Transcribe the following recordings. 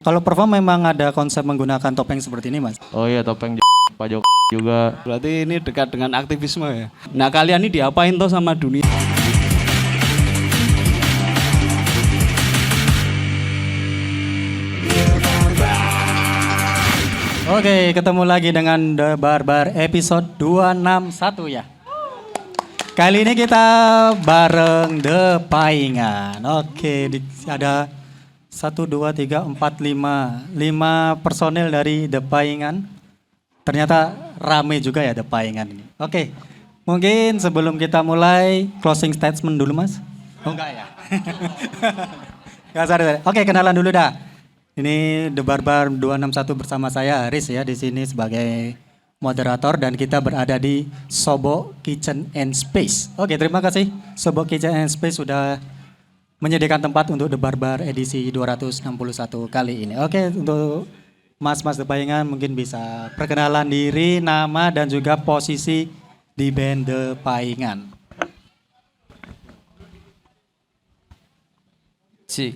Kalau perform memang ada konsep menggunakan topeng seperti ini, Mas? Oh iya, topeng Pak Joko juga. Berarti ini dekat dengan aktivisme ya. Nah, kalian ini diapain toh sama dunia? Oke, ketemu lagi dengan The Barbar episode 261 ya. Kali ini kita bareng The Paingan. Oke, ada 1, 2, 3, 4, 5 personil dari The Paingan. Ternyata rame juga ya The Paingan ini. Oke, mungkin sebelum kita mulai closing statement dulu, Mas. Oh enggak ya? Enggak, sorry. Oke, kenalan dulu dah. Ini The Barbar 261 bersama saya Haris ya di sini sebagai moderator dan kita berada di Sobo Kitchen and Space. Oke, terima kasih Sobo Kitchen and Space sudah menyediakan tempat untuk The Barbar edisi 261 kali ini. Oke, untuk Mas-mas The Paingan mungkin bisa perkenalan diri, nama dan juga posisi di band The Paingan.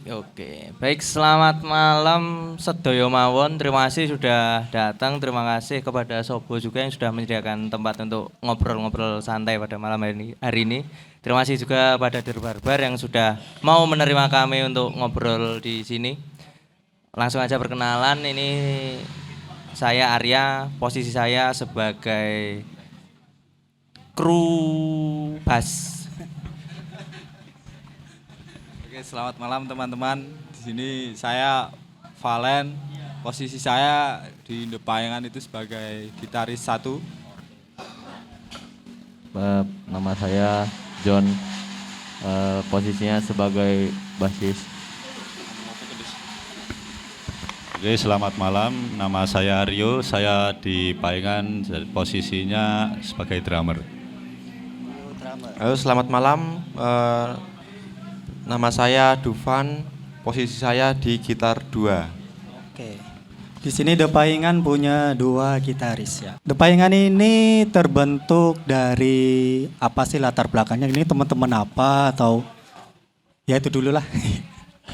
Oke. Baik, selamat malam sedaya mawon. Terima kasih sudah datang. Terima kasih kepada Sobo juga yang sudah menyediakan tempat untuk ngobrol-ngobrol santai pada malam hari ini. Terima kasih juga pada The Barbar yang sudah mau menerima kami untuk ngobrol di sini. Langsung aja perkenalan, ini saya Arya, posisi saya sebagai kru bass. Oke, selamat malam teman-teman. Di sini saya Valen. Posisi saya di The Paingan itu sebagai gitaris 1. Nama saya John, posisinya sebagai bassis. Oke, selamat malam. Nama saya Aryo. Saya di Paingan, posisinya sebagai drummer. Halo, selamat malam. Nama saya Dufan. Posisi saya di gitar 2. Oke. Di sini The Paingan punya 2 gitaris ya. The Paingan ini terbentuk dari apa sih latar belakangnya? Ini teman-teman apa atau ya itu dulu lah.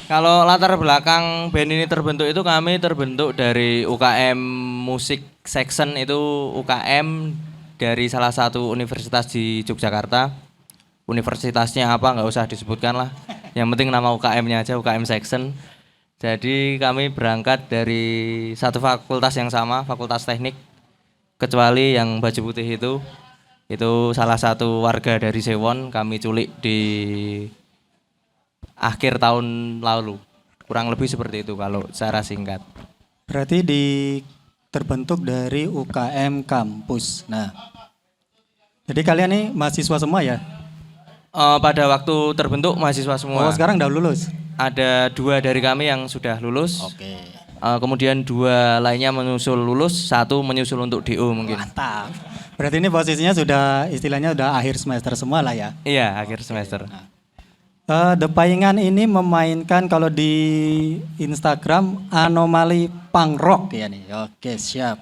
Kalau latar belakang band ini terbentuk itu kami terbentuk dari UKM Musik Section, itu UKM dari salah satu universitas di Yogyakarta. Universitasnya apa nggak usah disebutkan lah. Yang penting nama UKM-nya aja, UKM Section. Jadi kami berangkat dari satu fakultas yang sama, Fakultas Teknik. Kecuali yang baju putih itu salah satu warga dari Sewon, kami culik di akhir tahun lalu. Kurang lebih seperti itu kalau secara singkat. Berarti terbentuk dari UKM kampus. Nah, jadi kalian nih mahasiswa semua ya? Pada waktu terbentuk mahasiswa semua. Oh, sekarang udah lulus? Ada 2 dari kami yang sudah lulus. Oke. Kemudian 2 lainnya menyusul lulus, 1 menyusul untuk DO mungkin. Mantap. Berarti ini posisinya sudah istilahnya udah akhir semester semua lah ya? Iya, akhir semester. Nah. The Paingan ini memainkan kalau di Instagram anomali punk rock ya nih. Oke, siap.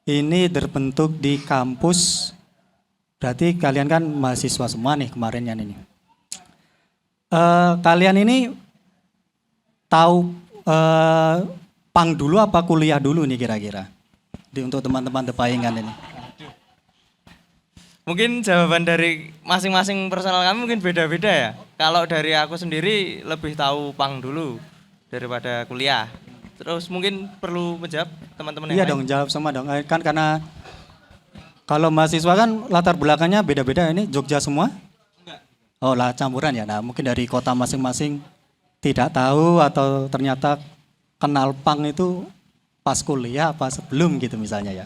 Ini terbentuk di kampus. Berarti kalian kan mahasiswa semua nih kemarinnya ini. Kalian ini tahu punk dulu apa kuliah dulu nih kira-kira? Untuk teman-teman The Paingan ini. Mungkin jawaban dari masing-masing personal kami mungkin beda-beda ya. Kalau dari aku sendiri lebih tahu punk dulu daripada kuliah. Terus mungkin perlu menjawab teman-teman yang Iya lain. dong, jawab sama dong. Kan karena kalau mahasiswa kan latar belakangnya beda-beda, ini Jogja semua? Enggak. Oh lah campuran ya, nah mungkin dari kota masing-masing tidak tahu atau ternyata kenal punk itu pas kuliah apa sebelum gitu misalnya ya.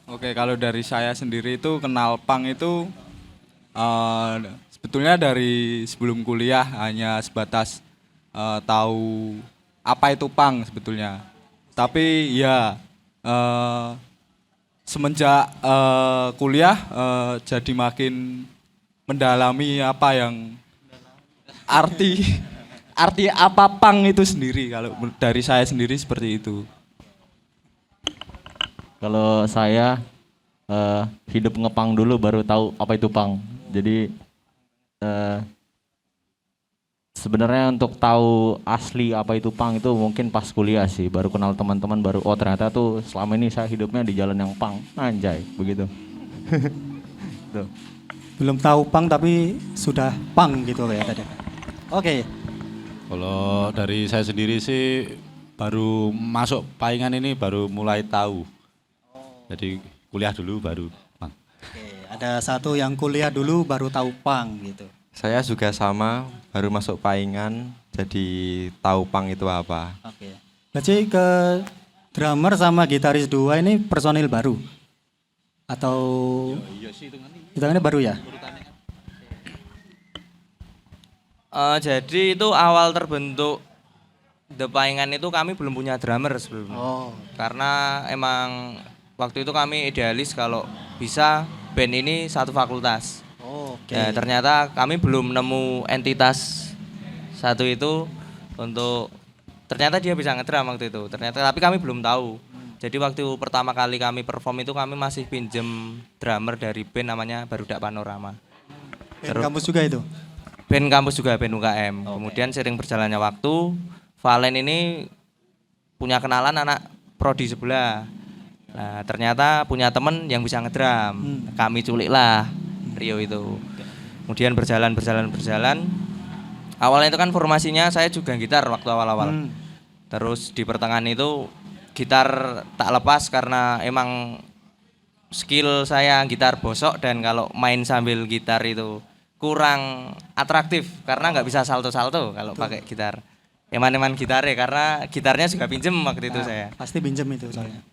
Oke, kalau dari saya sendiri itu kenal punk itu sebetulnya dari sebelum kuliah hanya sebatas tahu apa itu punk sebetulnya. Tapi ya semenjak kuliah jadi makin mendalami apa yang arti apa punk itu sendiri. Kalau dari saya sendiri seperti itu. Kalau saya hidup ngepang dulu baru tahu apa itu pang. Jadi Sebenarnya untuk tahu asli apa itu punk itu mungkin pas kuliah sih, baru kenal teman-teman, baru oh ternyata tuh selama ini saya hidupnya di jalan yang punk, anjay, begitu. Tuh. Belum tahu pang tapi sudah pang gitu ya tadi. Oke. Kalau dari saya sendiri sih baru masuk Paingan ini baru mulai tahu. Jadi kuliah dulu baru Pang. Oke, ada satu yang kuliah dulu baru tahu pang gitu. Saya juga sama, baru masuk Paingan, jadi tahu pang itu apa. Oke. Berarti ke drummer sama gitaris dua ini personil baru? Atau hitungannya baru ya? Jadi itu awal terbentuk The Paingan itu kami belum punya drummer sebelumnya. Oh. Karena emang waktu itu kami idealis kalau bisa band ini satu fakultas. Oke. Ya, ternyata kami belum nemu entitas satu itu untuk ternyata dia bisa ngedrum waktu itu. Ternyata tapi kami belum tahu. Jadi waktu pertama kali kami perform itu kami masih pinjem drummer dari band namanya Barudak Panorama. Band kampus juga itu? Band kampus juga, band UKM. Kemudian sering berjalannya waktu, Valen ini punya kenalan anak prodi sebelah. Nah, ternyata punya temen yang bisa ngedrum. Kami culik lah Rio itu. Kemudian berjalan. Awalnya itu kan formasinya saya juga gitar waktu awal-awal. Terus di pertengahan itu gitar tak lepas karena emang skill saya gitar bosok dan kalau main sambil gitar itu kurang atraktif karena nggak bisa salto-salto kalau pakai gitar. Eman-eman gitarnya karena gitarnya juga pinjem waktu itu saya. Pasti pinjem itu soalnya.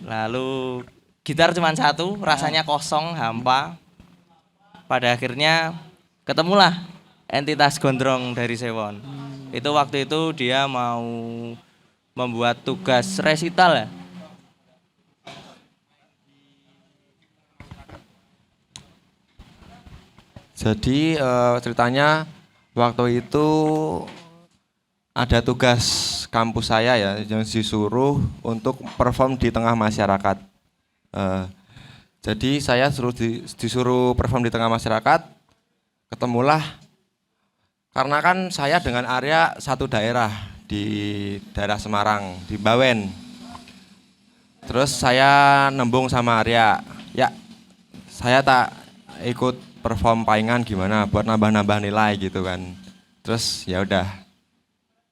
Lalu gitar cuma satu, rasanya kosong, hampa. Pada akhirnya ketemulah entitas gondrong dari Sewon. Itu waktu itu dia mau membuat tugas resital ya. Jadi ceritanya waktu itu ada tugas kampus saya ya yang disuruh untuk perform di tengah masyarakat. Jadi saya disuruh perform di tengah masyarakat, ketemulah karena kan saya dengan Arya satu daerah di daerah Semarang di Bawen. Terus saya nembung sama Arya, ya saya tak ikut perform Paingan gimana buat nambah-nambah nilai gitu kan. Terus ya udah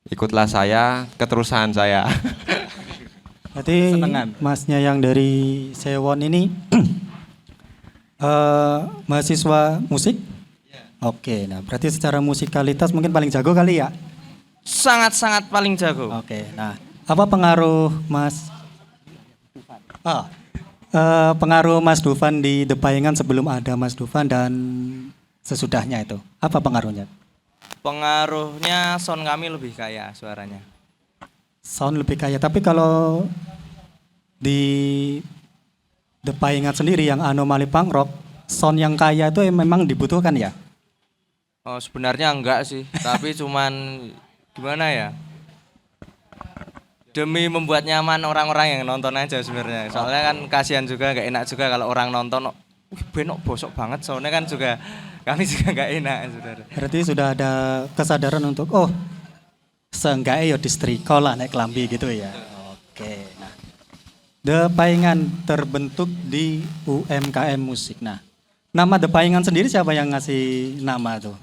ikutlah saya, keterusan saya. Berarti masnya yang dari Sewon ini mahasiswa musik? Oke, nah berarti secara musikalitas mungkin paling jago kali ya? Sangat-sangat paling jago. Oke, nah apa pengaruh Mas pengaruh Mas Dufan di The Paingan sebelum ada Mas Dufan dan sesudahnya itu? Apa pengaruhnya? Pengaruhnya sound kami lebih kaya suaranya. Sound lebih kaya, tapi kalau di The Paingan sendiri yang anomali punk rock, sound yang kaya itu memang dibutuhkan ya? Oh, sebenarnya enggak sih, tapi cuman gimana ya? Demi membuat nyaman orang-orang yang nonton aja sebenarnya. Soalnya kan kasihan juga, nggak enak juga kalau orang nonton, benok bosok banget. Soalnya kan juga kami juga nggak enak sebenarnya. Berarti sudah ada kesadaran untuk seenggaknya ya distriko lah naik kelambi gitu ya. Oke. Nah, The Paingan terbentuk di UMKM Musik. Nah, nama The Paingan sendiri siapa yang ngasih nama tuh?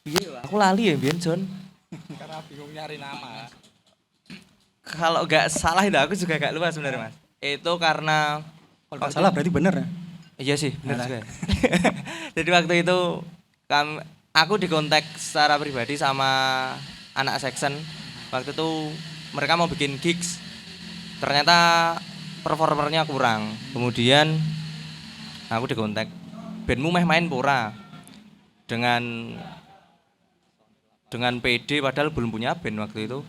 Iya, aku lali ya, Bian John. Karena bingung nyari nama. Kalau nggak salah itu aku juga nggak lupa sebenarnya Mas. Itu karena Kalau nggak salah berarti bener ya? iya sih, benar juga. Jadi waktu itu aku dikontak secara pribadi sama anak section. Waktu itu mereka mau bikin gigs. Ternyata performernya kurang. Kemudian aku dikontak, bandmu meh main pura. Dengan PD padahal belum punya band waktu itu.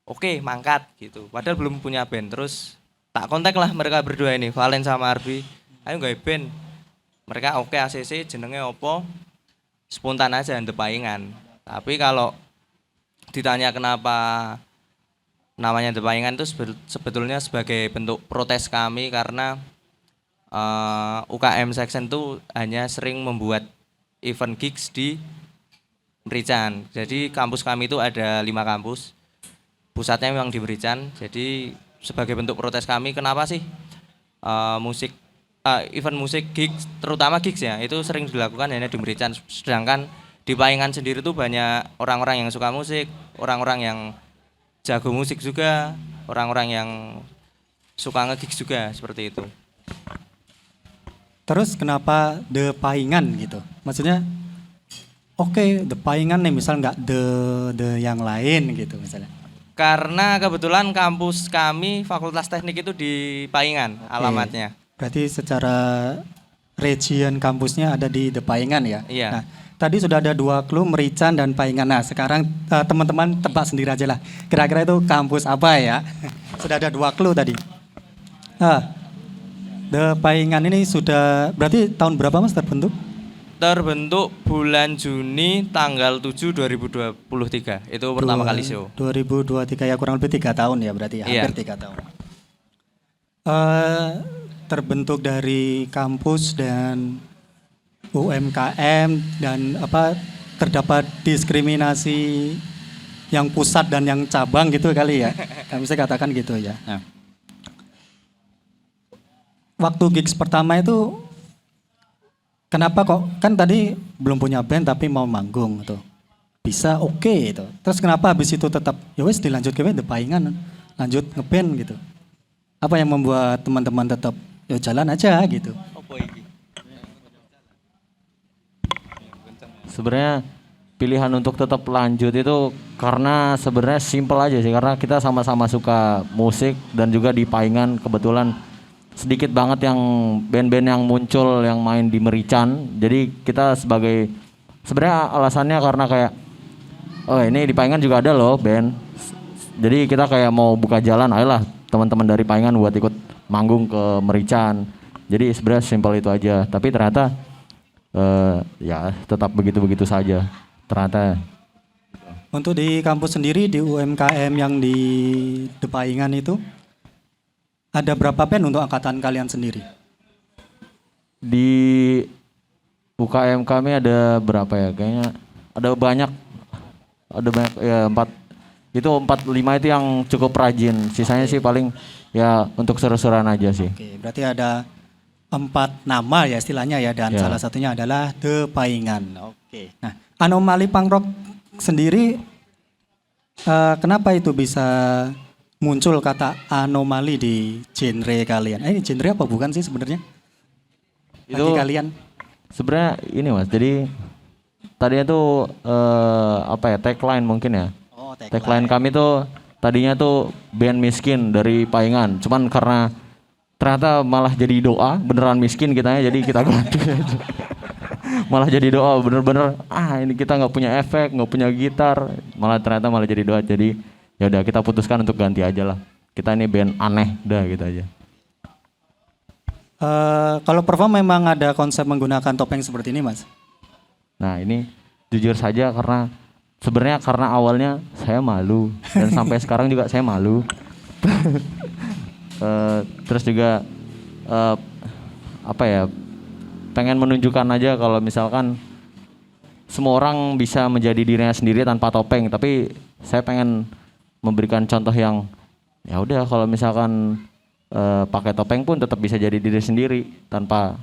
Oke, mangkat gitu. Padahal belum punya band. Terus tak kontak lah mereka berdua ini, Valen sama Arbi. Ayo gawe band. Mereka oke ACC jenenge opo? Spontan aja The Paingan. Tapi kalau ditanya kenapa namanya The Paingan itu sebetulnya sebagai bentuk protes kami karena UKM Section itu hanya sering membuat event gigs di Merican. Jadi kampus kami itu ada 5 kampus. Pusatnya memang di Merican. Jadi sebagai bentuk protes kami, kenapa sih event musik gigs, terutama gigs ya, itu sering dilakukan hanya di Merican. Sedangkan di Paingan sendiri tuh banyak orang-orang yang suka musik, orang-orang yang jago musik juga, orang-orang yang suka nge-gigs juga, seperti itu. Terus kenapa The Paingan gitu? Maksudnya oke, The Paingan nih misal nggak the yang lain gitu misalnya. Karena kebetulan kampus kami Fakultas Teknik itu di Paingan alamatnya. Berarti secara region kampusnya ada di The Paingan ya? Iya. Nah, tadi sudah ada 2 clue, Merican dan Paingan. Nah sekarang teman-teman tebak sendiri aja lah. Kira-kira itu kampus apa ya? Sudah ada 2 clue tadi. The Paingan ini sudah, berarti tahun berapa Mas terbentuk? Terbentuk bulan Juni tanggal 7 2023. Itu pertama kali show. 2023 ya, kurang lebih 3 tahun ya berarti ya, Iya. hampir 3 tahun. Terbentuk dari kampus dan UMKM dan terdapat diskriminasi yang pusat dan yang cabang gitu kali ya. Kami bisa katakan gitu ya. Nah. Waktu gigs pertama itu kenapa kok, kan tadi belum punya band tapi mau manggung tuh. Bisa oke itu. Terus kenapa habis itu tetap ya wes dilanjut ke The Paingan, lanjut ngeband gitu. Apa yang membuat teman-teman tetap ya jalan aja gitu. Sebenarnya pilihan untuk tetap lanjut itu karena sebenarnya simple aja sih, karena kita sama-sama suka musik dan juga di Paingan kebetulan sedikit banget yang band-band yang muncul yang main di Merican. Jadi kita sebenarnya alasannya karena kayak oh ini di Paingan juga ada loh band. Jadi kita kayak mau buka jalan, ayolah teman-teman dari Paingan buat ikut manggung ke Merican. Jadi sebenarnya simpel itu aja. Tapi ternyata ya tetap begitu-begitu saja. Ternyata. Untuk di kampus sendiri di UMKM yang di The Paingan itu ada berapa band untuk angkatan kalian sendiri? Di UKM kami ada berapa ya? Kayaknya ada banyak ya 4. Itu 4-5 itu yang cukup rajin. Sisanya sih paling ya untuk seru-seruan aja sih. Oke, berarti ada 4 nama ya istilahnya ya, dan Ya. salah satunya adalah The Paingan. Oke. Nah, Anomali Punk Rock sendiri kenapa itu bisa muncul kata anomali di genre kalian? Ini genre apa bukan sih sebenarnya? Bagi Itu kalian? sebenarnya ini Mas. Jadi tadinya tuh tagline mungkin ya. Oh, Tagline kami tuh tadinya tuh band miskin dari Paingan. Cuman karena ternyata malah jadi doa, beneran miskin kitanya, jadi kita ganti aja. Malah jadi doa, bener-bener ini kita nggak punya efek, nggak punya gitar, ternyata malah jadi doa. Jadi ya udah kita putuskan untuk ganti aja lah. Kita ini band aneh, udah gitu aja. Kalau perform memang ada konsep menggunakan topeng seperti ini, Mas? Nah ini jujur saja karena awalnya saya malu dan sampai sekarang juga saya malu. Terus juga pengen menunjukkan aja kalau misalkan semua orang bisa menjadi dirinya sendiri tanpa topeng, tapi saya pengen memberikan contoh yang ya udah kalau misalkan pakai topeng pun tetap bisa jadi diri sendiri tanpa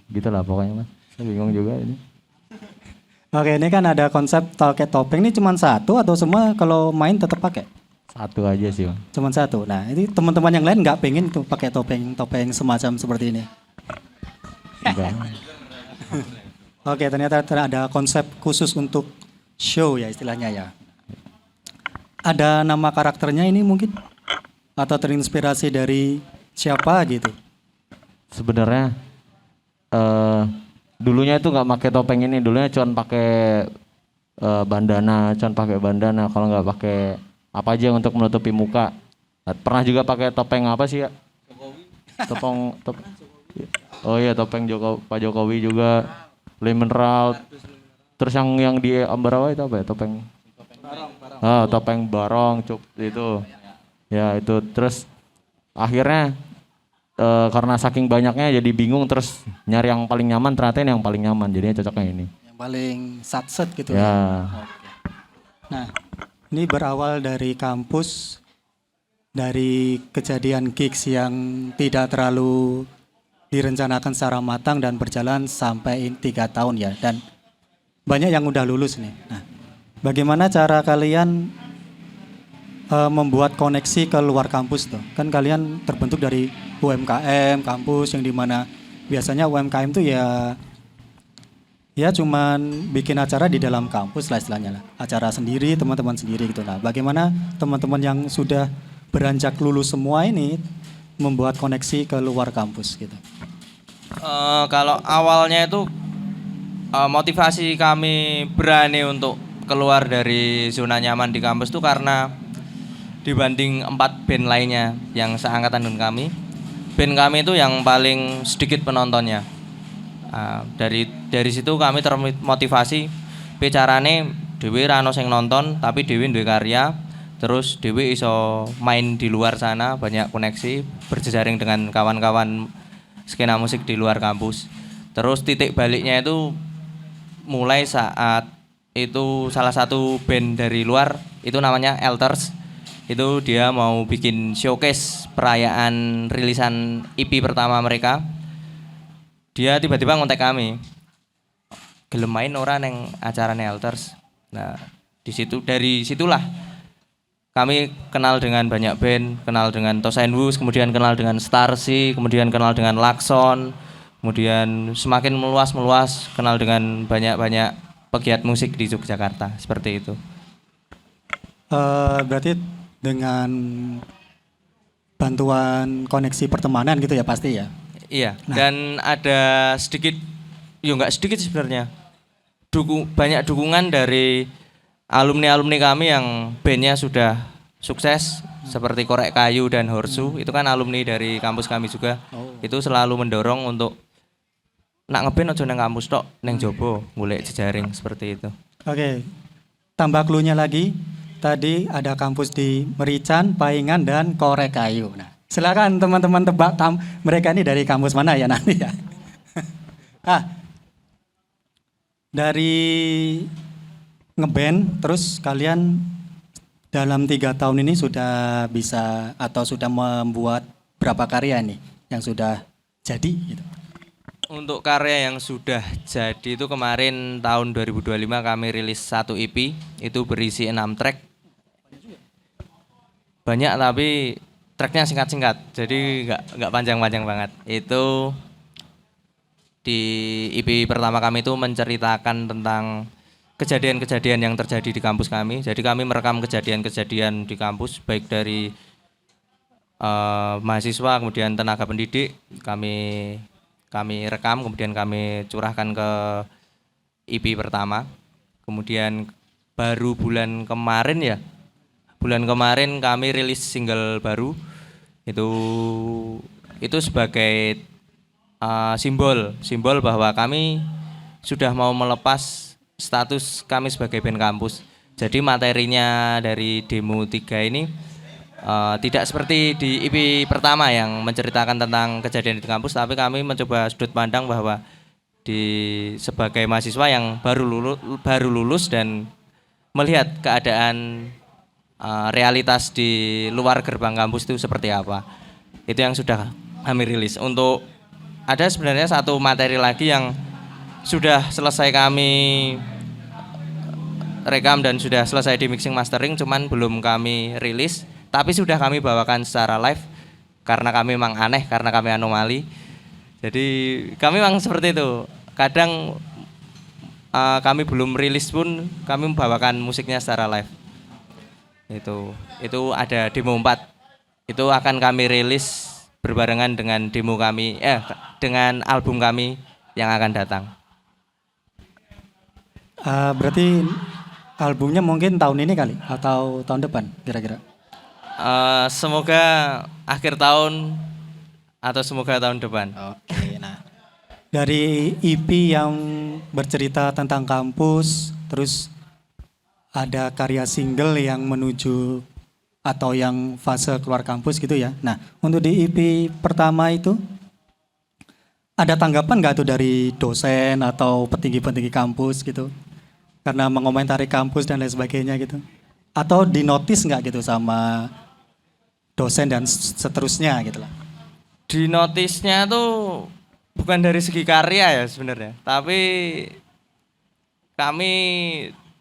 gitulah pokoknya Mas. Saya bingung juga ini. Oke, ini kan ada konsep pakai topeng, ini cuma satu atau semua kalau main tetap pakai? Satu aja sih Mas. Cuma satu. Nah, ini teman-teman yang lain nggak pengen tuh pakai topeng semacam seperti ini. Enggak. Oke, ternyata ada konsep khusus untuk show ya istilahnya ya. Ada nama karakternya ini mungkin? Atau terinspirasi dari siapa gitu? Sebenarnya dulunya itu nggak pakai topeng ini, dulunya cuma pakai bandana, kalau nggak pakai apa aja untuk menutupi muka. Pernah juga pakai topeng apa sih ya? Oh iya, topeng Pak Jokowi juga, Limeral. Terus yang di Ambarawa itu apa ya? Topeng barong, itu. Ya itu, terus akhirnya karena saking banyaknya jadi bingung, terus nyari yang paling nyaman, ternyata ini yang paling nyaman, jadinya cocoknya ini. Yang paling satset gitu Ya. ya. Nah, ini berawal dari kampus, dari kejadian gigs yang tidak terlalu direncanakan secara matang dan berjalan sampai 3 tahun ya. Dan banyak yang udah lulus nih. Nah, bagaimana cara kalian membuat koneksi ke luar kampus tuh? Kan kalian terbentuk dari UMKM, kampus yang dimana biasanya UMKM tuh ya cuman bikin acara di dalam kampus lah istilahnya lah. Acara sendiri, teman-teman sendiri gitu. Nah, bagaimana teman-teman yang sudah beranjak lulus semua ini membuat koneksi ke luar kampus gitu? Kalau awalnya itu motivasi kami berani untuk keluar dari zona nyaman di kampus itu karena dibanding 4 band lainnya yang seangkatan dengan kami, band kami itu yang paling sedikit penontonnya. Dari situ kami termotivasi bicarane dhewe ra ono sing nonton tapi dhewe duwe karya, terus dhewe iso main di luar sana, banyak koneksi, berjejaring dengan kawan-kawan skena musik di luar kampus. Terus titik baliknya itu mulai saat itu salah satu band dari luar itu namanya Elters. Itu dia mau bikin showcase perayaan rilisan EP pertama mereka. Dia tiba-tiba ngontek kami, gelem main ora neng acarane Elters. Nah, dari situlah kami kenal dengan banyak band, kenal dengan Tosainwus, kemudian kenal dengan Starsi, kemudian kenal dengan Lakson, kemudian semakin meluas, kenal dengan banyak pegiat musik di Yogyakarta, seperti itu. Berarti dengan bantuan koneksi pertemanan gitu ya pasti ya? Iya, Nah. dan ada sedikit, ya nggak sedikit sebenarnya, banyak dukungan dari alumni-alumni kami yang bandnya sudah sukses, seperti Korek Kayu dan Horsu, itu kan alumni dari kampus kami juga. Itu selalu mendorong untuk nak ngeband aja nang kampus tok, neng jobo, golek jejaring seperti itu. Oke, tambah clue-nya lagi. Tadi ada kampus di Merican, Paingan, dan Korek Kayu. Nah, silakan teman-teman tebak mereka ini dari kampus mana ya nanti ya. Dari ngeband, terus kalian dalam 3 tahun ini sudah bisa atau sudah membuat berapa karya nih yang sudah jadi gitu? Untuk karya yang sudah jadi itu kemarin tahun 2025 kami rilis 1 EP, itu berisi 6 track. Banyak tapi tracknya singkat-singkat, jadi nggak panjang-panjang banget. Itu di EP pertama kami itu menceritakan tentang kejadian-kejadian yang terjadi di kampus kami. Jadi kami merekam kejadian-kejadian di kampus, baik dari mahasiswa, kemudian tenaga pendidik. Kami rekam, kemudian kami curahkan ke EP pertama. Kemudian baru bulan kemarin kami rilis single baru. Itu sebagai simbol bahwa kami sudah mau melepas status kami sebagai band kampus. Jadi materinya dari demo 3 ini tidak seperti di EP pertama yang menceritakan tentang kejadian di kampus, tapi kami mencoba sudut pandang bahwa sebagai mahasiswa yang baru lulus dan melihat keadaan realitas di luar gerbang kampus itu seperti apa. Itu yang sudah kami rilis. Untuk ada sebenarnya satu materi lagi yang sudah selesai kami rekam dan sudah selesai di mixing mastering, cuman belum kami rilis, tapi sudah kami bawakan secara live karena kami memang aneh, karena kami anomali. Jadi kami memang seperti itu. Kadang kami belum rilis pun kami membawakan musiknya secara live. Itu ada demo 4. Itu akan kami rilis berbarengan dengan dengan album kami yang akan datang. Berarti albumnya mungkin tahun ini kali atau tahun depan kira-kira? Semoga akhir tahun atau semoga tahun depan. Oke, nah dari EP yang bercerita tentang kampus, terus ada karya single yang menuju atau yang fase keluar kampus gitu ya. Nah, untuk di EP pertama itu ada tanggapan nggak tuh dari dosen atau petinggi-petinggi kampus gitu? Karena mengomentari kampus dan lain sebagainya gitu. Atau dinotis nggak gitu sama dosen dan seterusnya gitu lah. Di notisnya tuh bukan dari segi karya ya sebenarnya, tapi kami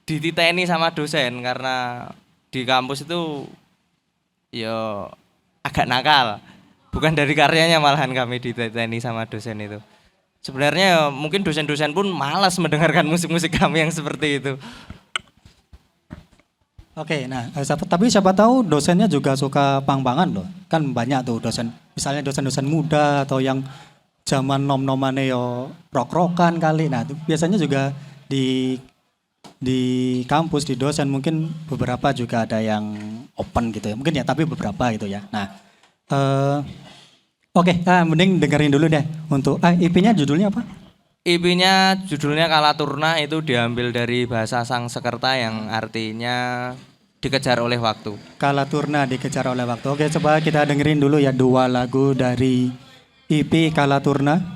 dititeni sama dosen karena di kampus itu ya agak nakal. Bukan dari karyanya malahan kami dititeni sama dosen itu. Sebenarnya ya mungkin dosen-dosen pun malas mendengarkan musik-musik kami yang seperti itu. Oke, nah tapi siapa tahu dosennya juga suka pang-pangan loh. Kan banyak tuh dosen, misalnya dosen-dosen muda atau yang zaman nom-nomane yo rock-rockan kali. Nah, itu biasanya juga di kampus di dosen mungkin beberapa juga ada yang open gitu ya. Mungkin ya, tapi beberapa gitu ya. Nah, oke, mending dengerin dulu deh untuk IP-nya judulnya apa? IP-nya judulnya Kalaturna, itu diambil dari bahasa Sangsekerta yang artinya dikejar oleh waktu. Kalaturna dikejar oleh waktu. Oke, coba kita dengerin dulu ya 2 lagu dari IP Kalaturna.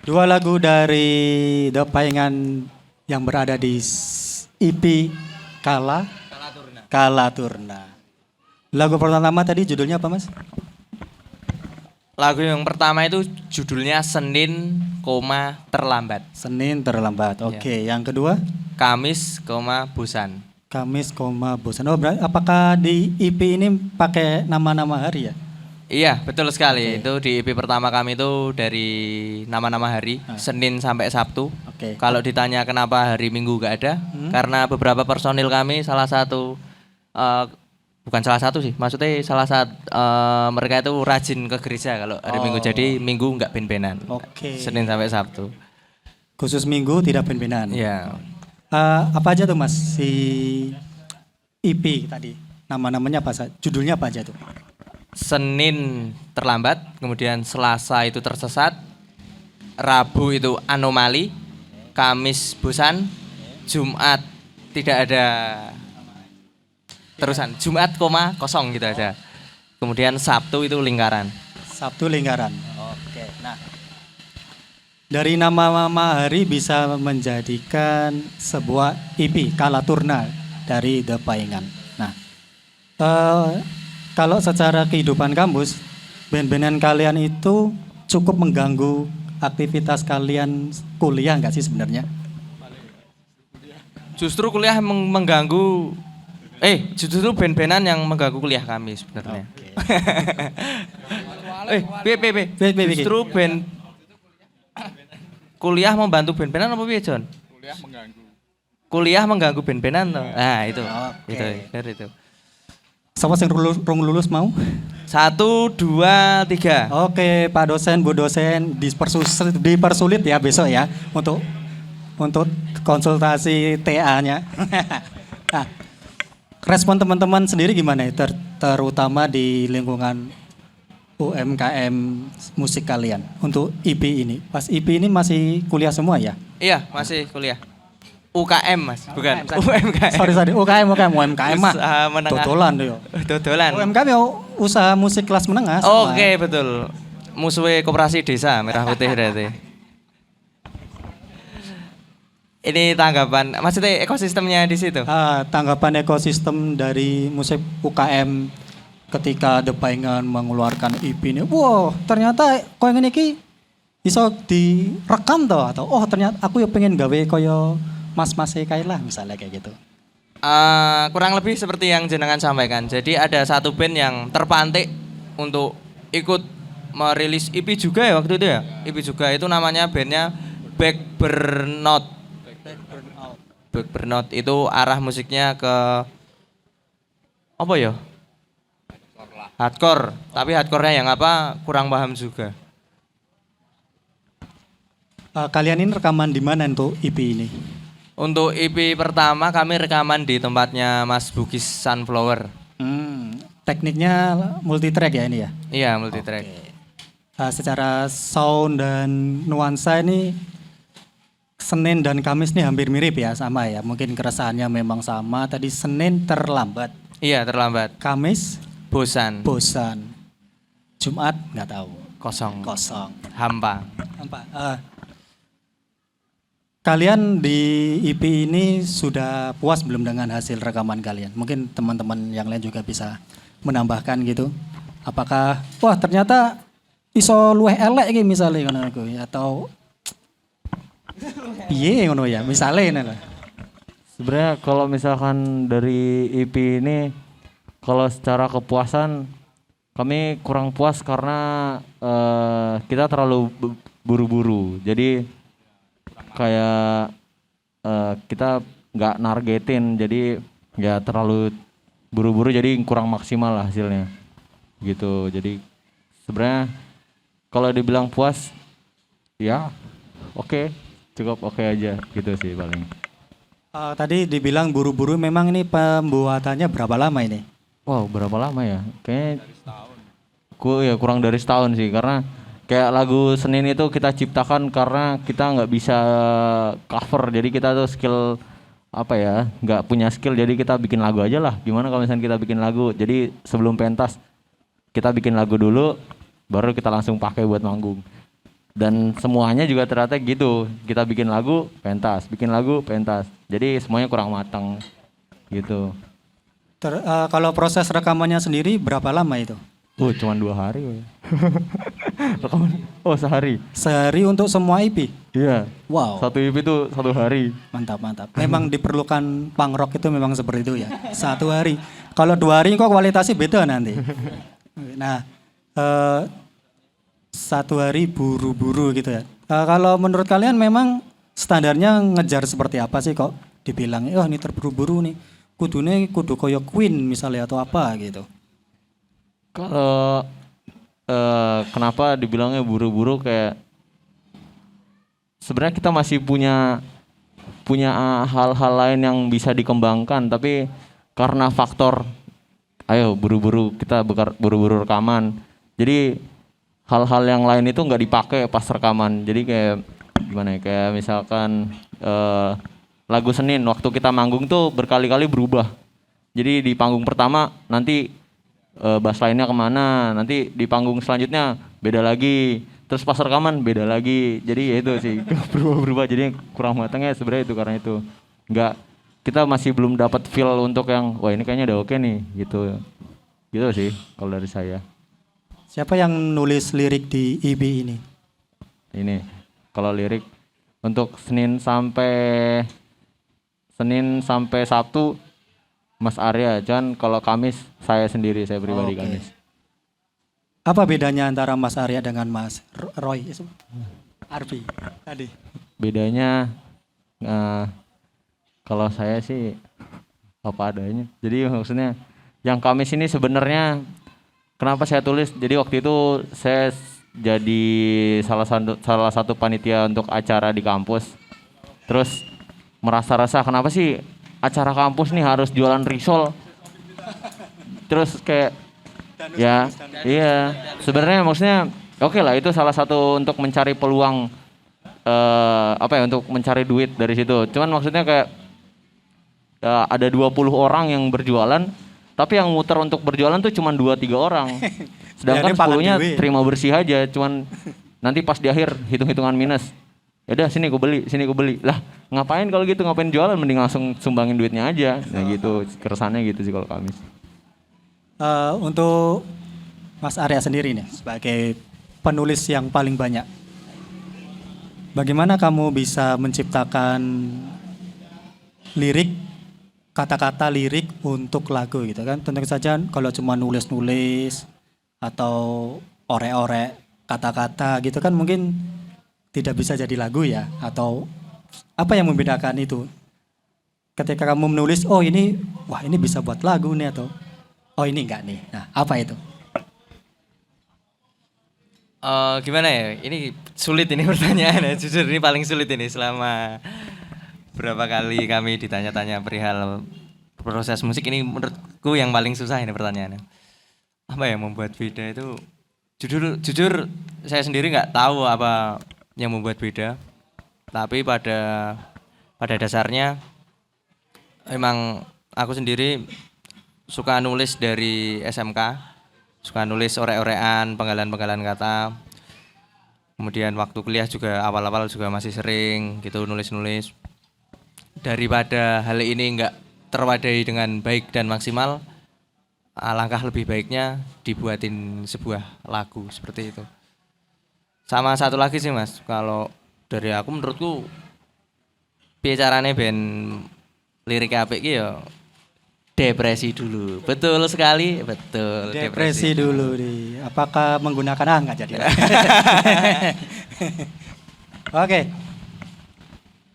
Dua lagu dari The Paingan yang berada di IP Kalaturna. Lagu pertama tadi judulnya apa, Mas? Lagu yang pertama itu judulnya Senin, terlambat. Senin terlambat. Oke, yang kedua Kamis, bosan. Kamis, bosan. Oh, apakah di IP ini pakai nama-nama hari ya? Iya, betul sekali. Itu di EP pertama kami itu dari nama-nama hari, Senin sampai Sabtu. Oke. Kalau ditanya kenapa hari Minggu nggak ada, karena beberapa personil kami salah satu, bukan salah satu sih, maksudnya salah satu mereka itu rajin ke gereja kalau hari Minggu, jadi Minggu nggak ben-benan. Oke. Senin sampai Sabtu. Khusus Minggu tidak ben-benan. Iya. Apa aja tuh, Mas, si EP tadi? Nama-namanya apa saja? Judulnya apa aja tuh? Senin terlambat, kemudian Selasa itu tersesat, Rabu itu anomali, Kamis bosan, Jumat tidak ada terusan, Jumat kosong gitu aja. Kemudian Sabtu itu lingkaran. Sabtu lingkaran. Oke. Nah, dari nama-nama hari bisa menjadikan sebuah EP Kalaturna dari The Paingan. Nah, kalau secara kehidupan kampus, band-bandan kalian itu cukup mengganggu aktivitas kalian kuliah nggak sih sebenarnya? Justru kuliah mengganggu, justru band-bandan yang mengganggu kuliah kami sebenarnya. Piye. Justru band kuliah membantu band-bandan apa piye, John? Kuliah mengganggu band-bandan toh. Nah, itu. Oke. Itu. Sama yang rung lulus mau? 1, 2, 3. Oke, Pak dosen, Bu dosen, dipersulit ya besok ya untuk konsultasi TA-nya. Nah, respon teman-teman sendiri gimana ya, terutama di lingkungan UMKM musik kalian untuk IP ini? Pas IP ini masih kuliah semua ya? Iya, masih kuliah. UKM Mas, bukan UMKM. Sorry, UMKM mah. Usaha menengah. Dodolan yo. Dodolan. UMKM yo usaha musik kelas menengah. Oke, betul. Musuhnya koperasi desa Merah Putih berarti. Ini tanggapan, maksudnya ekosistemnya di situ. Tanggapan ekosistem dari musik UKM ketika The Paingan mengeluarkan EP ini. Wow, ternyata koyo ngene iki iso direkam toh, atau ternyata aku ya pengen gawe koyo mas-mas kayak lah misalnya kayak gitu. Kurang lebih seperti yang jenengan sampaikan. Jadi ada satu band yang terpantik untuk ikut merilis EP juga ya waktu itu ya. EP juga itu namanya bandnya Backburnout. Backburnout itu arah musiknya ke apa ya? Hardcore. Tapi hardcore-nya yang apa kurang paham juga. Kalian ini rekaman di mana untuk EP ini? Untuk EP pertama kami rekaman di tempatnya Mas Bugis Sunflower. Tekniknya multi track ya ini ya? Iya, multi track. secara sound dan nuansa ini Senin dan Kamis nih hampir mirip ya, sama ya. Mungkin keresahannya memang sama. Tadi Senin terlambat, Iya, terlambat. Kamis Bosan. bosan, Jumat nggak tahu, Kosong. kosong. Hampa. Kalian di EP ini sudah puas belum dengan hasil rekaman kalian? Mungkin teman-teman yang lain juga bisa menambahkan gitu. Apakah wah ternyata iso luwih elek iki misalnya ngono kuwi atau piye ngono ya misalnya ngono lho. Sebenarnya kalau misalkan dari EP ini, kalau secara kepuasan kami kurang puas karena kita terlalu buru-buru. Jadi kayak kita nggak nargetin, jadi ya terlalu buru-buru, jadi kurang maksimal lah hasilnya gitu. Jadi sebenarnya kalau dibilang puas ya oke, cukup oke aja gitu sih paling. Tadi dibilang buru-buru, memang ini pembuatannya berapa lama ini? Wow, berapa lama ya? Kayaknya ya kurang dari setahun sih, karena kayak lagu Senin itu kita ciptakan karena kita nggak bisa cover, jadi kita tuh skill apa ya, nggak punya skill, jadi kita bikin lagu aja lah. Gimana kalau misalnya kita bikin lagu, jadi sebelum pentas kita bikin lagu dulu, baru kita langsung pakai buat manggung. Dan semuanya juga ternyata gitu, kita bikin lagu, pentas, bikin lagu, pentas, jadi semuanya kurang matang gitu. Kalau proses rekamannya sendiri berapa lama itu? Cuman 2 hari. Rekaman. Oh, sehari. Sehari untuk semua EP? Iya. Wow. Satu EP itu 1 hari. Mantap, mantap. Memang diperlukan punk rock itu memang seperti itu ya. 1 hari. Kalau 2 hari kok kualitasnya beda nanti. Nah, 1 hari buru-buru gitu ya. Kalau menurut kalian memang standarnya ngejar seperti apa sih kok dibilang, oh ini terburu-buru nih. Kudu koyo Queen misalnya atau apa gitu. Kalau kenapa dibilangnya buru-buru, kayak sebenarnya kita masih punya hal-hal lain yang bisa dikembangkan, tapi karena faktor ayo buru-buru kita buru-buru rekaman, jadi hal-hal yang lain itu nggak dipakai pas rekaman. Jadi kayak gimana ya, kayak misalkan lagu Senin waktu kita manggung tuh berkali-kali berubah. Jadi di panggung pertama nanti bass line-nya kemana, nanti di panggung selanjutnya beda lagi, terus pas rekaman beda lagi. Jadi ya itu sih berubah-berubah, jadi kurang matangnya sebenarnya itu, karena itu nggak, kita masih belum dapat feel untuk yang wah ini kayaknya udah oke nih gitu sih kalau dari saya. Siapa yang nulis lirik di EP ini? Ini kalau lirik untuk Senin sampai Sabtu Mas Arya, John. Kalau Kamis saya sendiri, saya pribadi. Oke. Kamis. Apa bedanya antara Mas Arya dengan Mas Roy? Arbi tadi. Bedanya kalau saya sih apa adanya. Jadi maksudnya yang Kamis ini sebenarnya kenapa saya tulis? Jadi waktu itu saya jadi salah satu panitia untuk acara di kampus. Terus merasa-rasa kenapa sih acara kampus nih harus jualan risol. Terus kayak ya iya, sebenarnya maksudnya oke lah, itu salah satu untuk mencari peluang untuk mencari duit dari situ. Cuman maksudnya kayak ada 20 orang yang berjualan, tapi yang muter untuk berjualan tuh cuma 2-3 orang. Sedangkan 10-nya terima bersih aja, cuman nanti pas di akhir hitung-hitungan minus. Ya udah sini gue beli. Lah, ngapain kalau gitu, ngapain jualan, mending langsung sumbangin duitnya aja. Nah gitu, keresahannya gitu sih kalau Kamis. Untuk Mas Arya sendiri nih sebagai penulis yang paling banyak, bagaimana kamu bisa menciptakan lirik, kata-kata lirik untuk lagu gitu kan? Tentu saja kalau cuma nulis-nulis atau orek-orek kata-kata gitu kan mungkin tidak bisa jadi lagu ya. Atau apa yang membedakan itu? Ketika kamu menulis, oh ini, wah ini bisa buat lagu nih, atau oh ini enggak nih. Nah, apa itu? Gimana ya? Ini sulit ini pertanyaannya. Jujur ini paling sulit ini selama berapa kali kami ditanya-tanya perihal proses musik ini, menurutku yang paling susah ini pertanyaannya. Apa yang membuat beda itu Jujur saya sendiri nggak tahu apa yang membuat beda. Tapi pada dasarnya emang aku sendiri suka nulis dari SMK, suka nulis orek-orekan, penggalan-penggalan kata. Kemudian waktu kuliah juga awal-awal juga masih sering gitu nulis-nulis. Daripada hal ini nggak terwadai dengan baik dan maksimal, alangkah lebih baiknya dibuatin sebuah lagu seperti itu. Sama satu lagi sih Mas, kalau dari aku menurutku piye carane ben lirik apik ki ya depresi dulu. Betul sekali, betul. Depresi dulu di. Apakah menggunakan nggak jadi? Oke.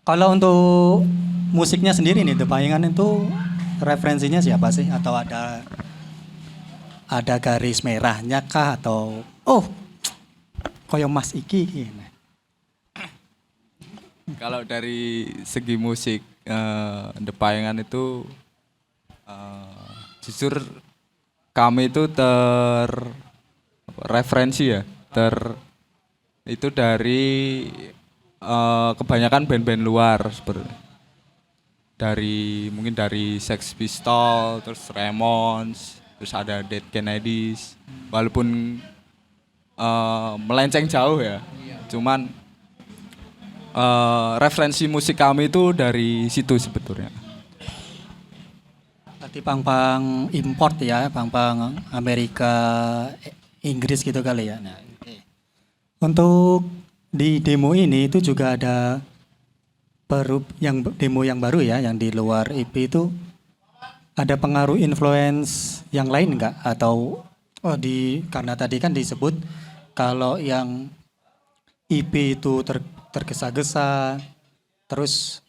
Kalau untuk musiknya sendiri nih, The Paingan itu referensinya siapa sih? Atau ada garis merahnya kah? Atau koyo Mas Iki gini. Kalau dari segi musik The Paingan itu jujur kami itu referensi ya itu dari kebanyakan band-band luar seperti mungkin dari Sex Pistols, terus Ramones, terus ada Dead Kennedys, walaupun melenceng jauh ya, cuman referensi musik kami itu dari situ sebetulnya. Berarti pang-pang import ya, pang-pang Amerika, Inggris gitu kali ya. Nah, untuk di demo ini itu juga ada demo yang baru ya, yang di luar EP itu ada pengaruh influence yang lain enggak? Atau karena tadi kan disebut kalau yang EP itu tergesa-gesa, terus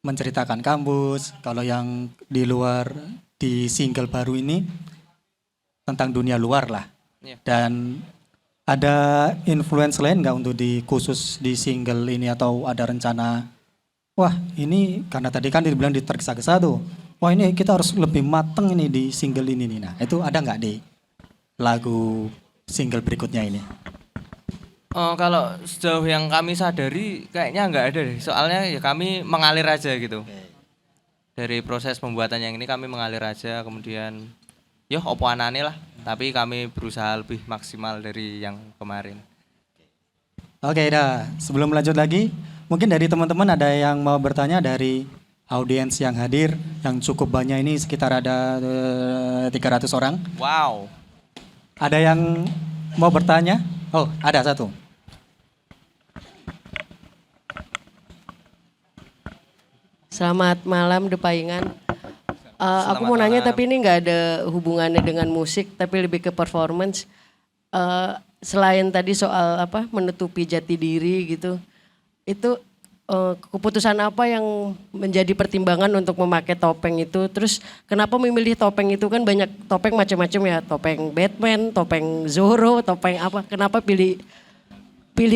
menceritakan kampus. Kalau yang di luar di single baru ini tentang dunia luar lah. Iya. Dan ada influence lain nggak untuk khusus di single ini atau ada rencana? Wah ini karena tadi kan dibilang tergesa-gesa tuh. Wah ini kita harus lebih mateng ini di single ini nih. Nah itu ada nggak di lagu single berikutnya ini? Kalau sejauh yang kami sadari kayaknya nggak ada deh. Soalnya ya kami mengalir aja gitu. Dari proses pembuatan yang ini kami mengalir aja, kemudian opo anane lah. Tapi kami berusaha lebih maksimal dari yang kemarin. Oke dah, sebelum lanjut lagi, mungkin dari teman-teman ada yang mau bertanya dari audiens yang hadir, yang cukup banyak ini sekitar ada 300 orang. Wow. Ada yang mau bertanya? Oh, ada satu. Selamat malam The Paingan. Aku mau nanya tapi ini nggak ada hubungannya dengan musik tapi lebih ke performance. Selain tadi soal menutupi jati diri gitu, itu keputusan apa yang menjadi pertimbangan untuk memakai topeng itu? Terus kenapa memilih topeng itu, kan banyak topeng macam-macam ya, topeng Batman, topeng Zorro, topeng apa? Kenapa pilih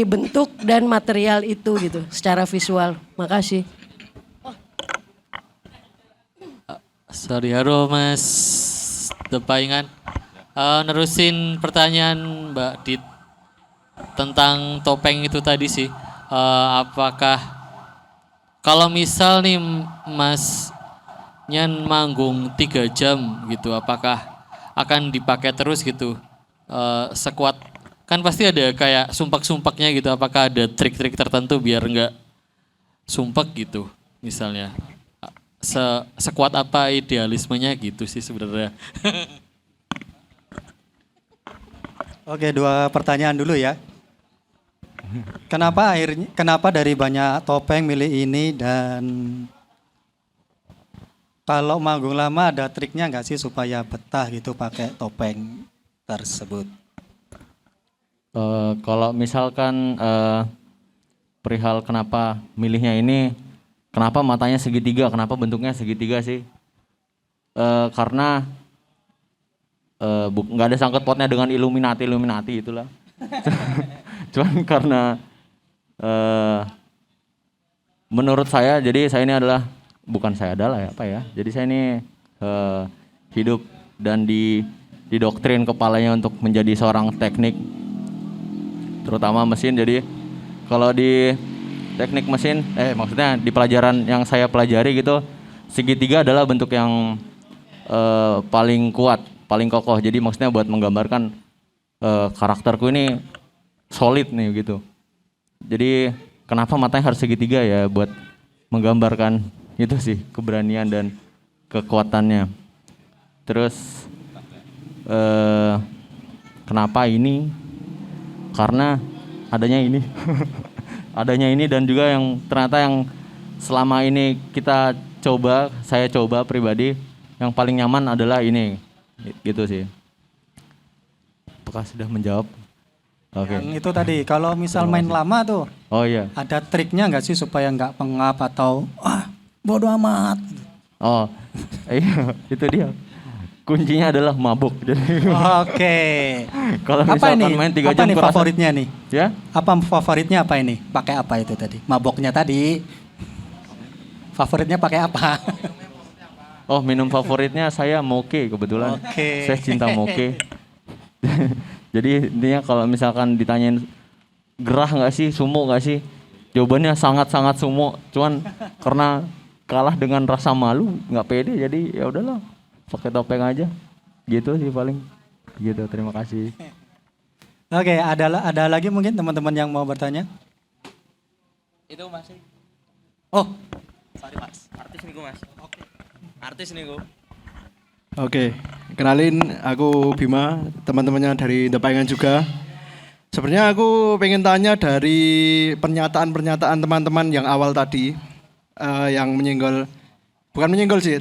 bentuk dan material itu gitu secara visual? Makasih. Sorry, halo Mas The Paingan. Nerusin pertanyaan Mbak Dit tentang topeng itu tadi sih. Apakah kalau misal nih Mas Nyan manggung 3 jam gitu, apakah akan dipakai terus gitu? Sekuat, kan pasti ada kayak sumpak-sumpaknya gitu. Apakah ada trik-trik tertentu biar nggak sumpek gitu misalnya? Sekuat apa idealismenya gitu sih sebenarnya. Oke, 2 pertanyaan dulu ya. Kenapa dari banyak topeng milih ini, dan kalau manggung lama ada triknya nggak sih supaya betah gitu pakai topeng tersebut? Kalau misalkan perihal kenapa milihnya ini, kenapa matanya segitiga, kenapa bentuknya segitiga sih? Karena nggak ada sangkut pautnya dengan Illuminati itulah. Cuman karena menurut saya, jadi saya ini adalah, bukan saya adalah ya, jadi saya ini hidup dan didoktrin kepalanya untuk menjadi seorang teknik terutama mesin. Jadi kalau di teknik mesin, maksudnya di pelajaran yang saya pelajari gitu, segitiga adalah bentuk yang paling kuat, paling kokoh. Jadi maksudnya buat menggambarkan karakterku ini solid nih gitu. Jadi kenapa matanya harus segitiga ya, buat menggambarkan itu sih, keberanian dan kekuatannya. Terus kenapa ini? Karena adanya ini. Adanya ini dan juga yang ternyata yang selama ini saya coba pribadi, yang paling nyaman adalah ini. Gitu sih. Apakah sudah menjawab? Oke. Yang itu tadi, kalau misal main lama tuh, Oh iya. ada triknya nggak sih supaya nggak pengap atau bodo amat? Oh, iya, itu dia. Kuncinya adalah mabuk. Jadi Oke. kalau Apa misalkan ini? main 3 Apa jam nih kurasa- favoritnya nih? Ya? Apa favoritnya apa ini? Pakai apa itu tadi? Maboknya tadi. Favoritnya pakai apa? Oh, minum favoritnya saya moke kebetulan. Oke. Saya cinta moke. Jadi intinya kalau misalkan ditanyain gerah nggak sih, sumo nggak sih? Jawabannya sangat-sangat sumo. Cuman karena kalah dengan rasa malu, nggak pede, jadi ya udahlah, pakai topeng aja. Gitu sih paling. Gitu, terima kasih. Oke, ada lagi mungkin teman-teman yang mau bertanya? Itu masih. Oh, Sorry mas. Artis nih mas. Oke. Artis nih Oke, kenalin aku Bima, teman-temannya dari The Paingan juga. Sebenarnya aku pengen tanya dari pernyataan-pernyataan teman-teman yang awal tadi, yang bukan menyenggol sih,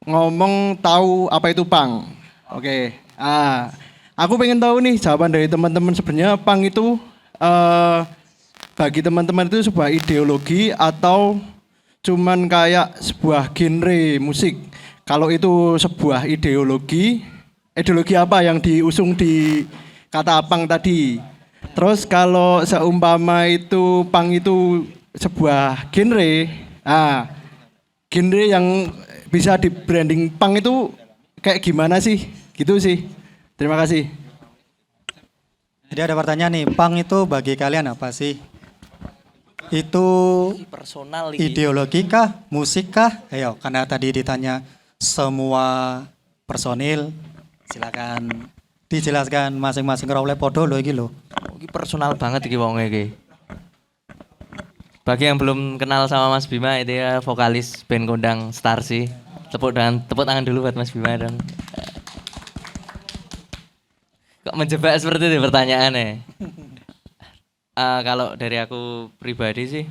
ngomong tahu apa itu punk. Oke, aku pengen tahu nih jawaban dari teman-teman, sebenarnya punk itu bagi teman-teman itu sebuah ideologi atau cuman kayak sebuah genre musik? Kalau itu sebuah ideologi apa yang diusung di kata punk tadi? Terus kalau seumpama itu punk itu sebuah genre, genre yang bisa di branding punk itu kayak gimana sih? Gitu sih. Terima kasih. jadi ada pertanyaan nih, punk itu bagi kalian apa sih? Itu personal ideologi kah, musik kah? Ayo, karena tadi ditanya semua personil, silakan dijelaskan masing-masing oleh podo lo iki lo. Ini personal banget iki wonge iki. Bagi yang belum kenal sama Mas Bima, itu ya vokalis band kondang Starsy. Tepuk tangan dulu buat Mas Bima dong. Kok menjebak seperti itu pertanyaannya? Kalau dari aku pribadi sih,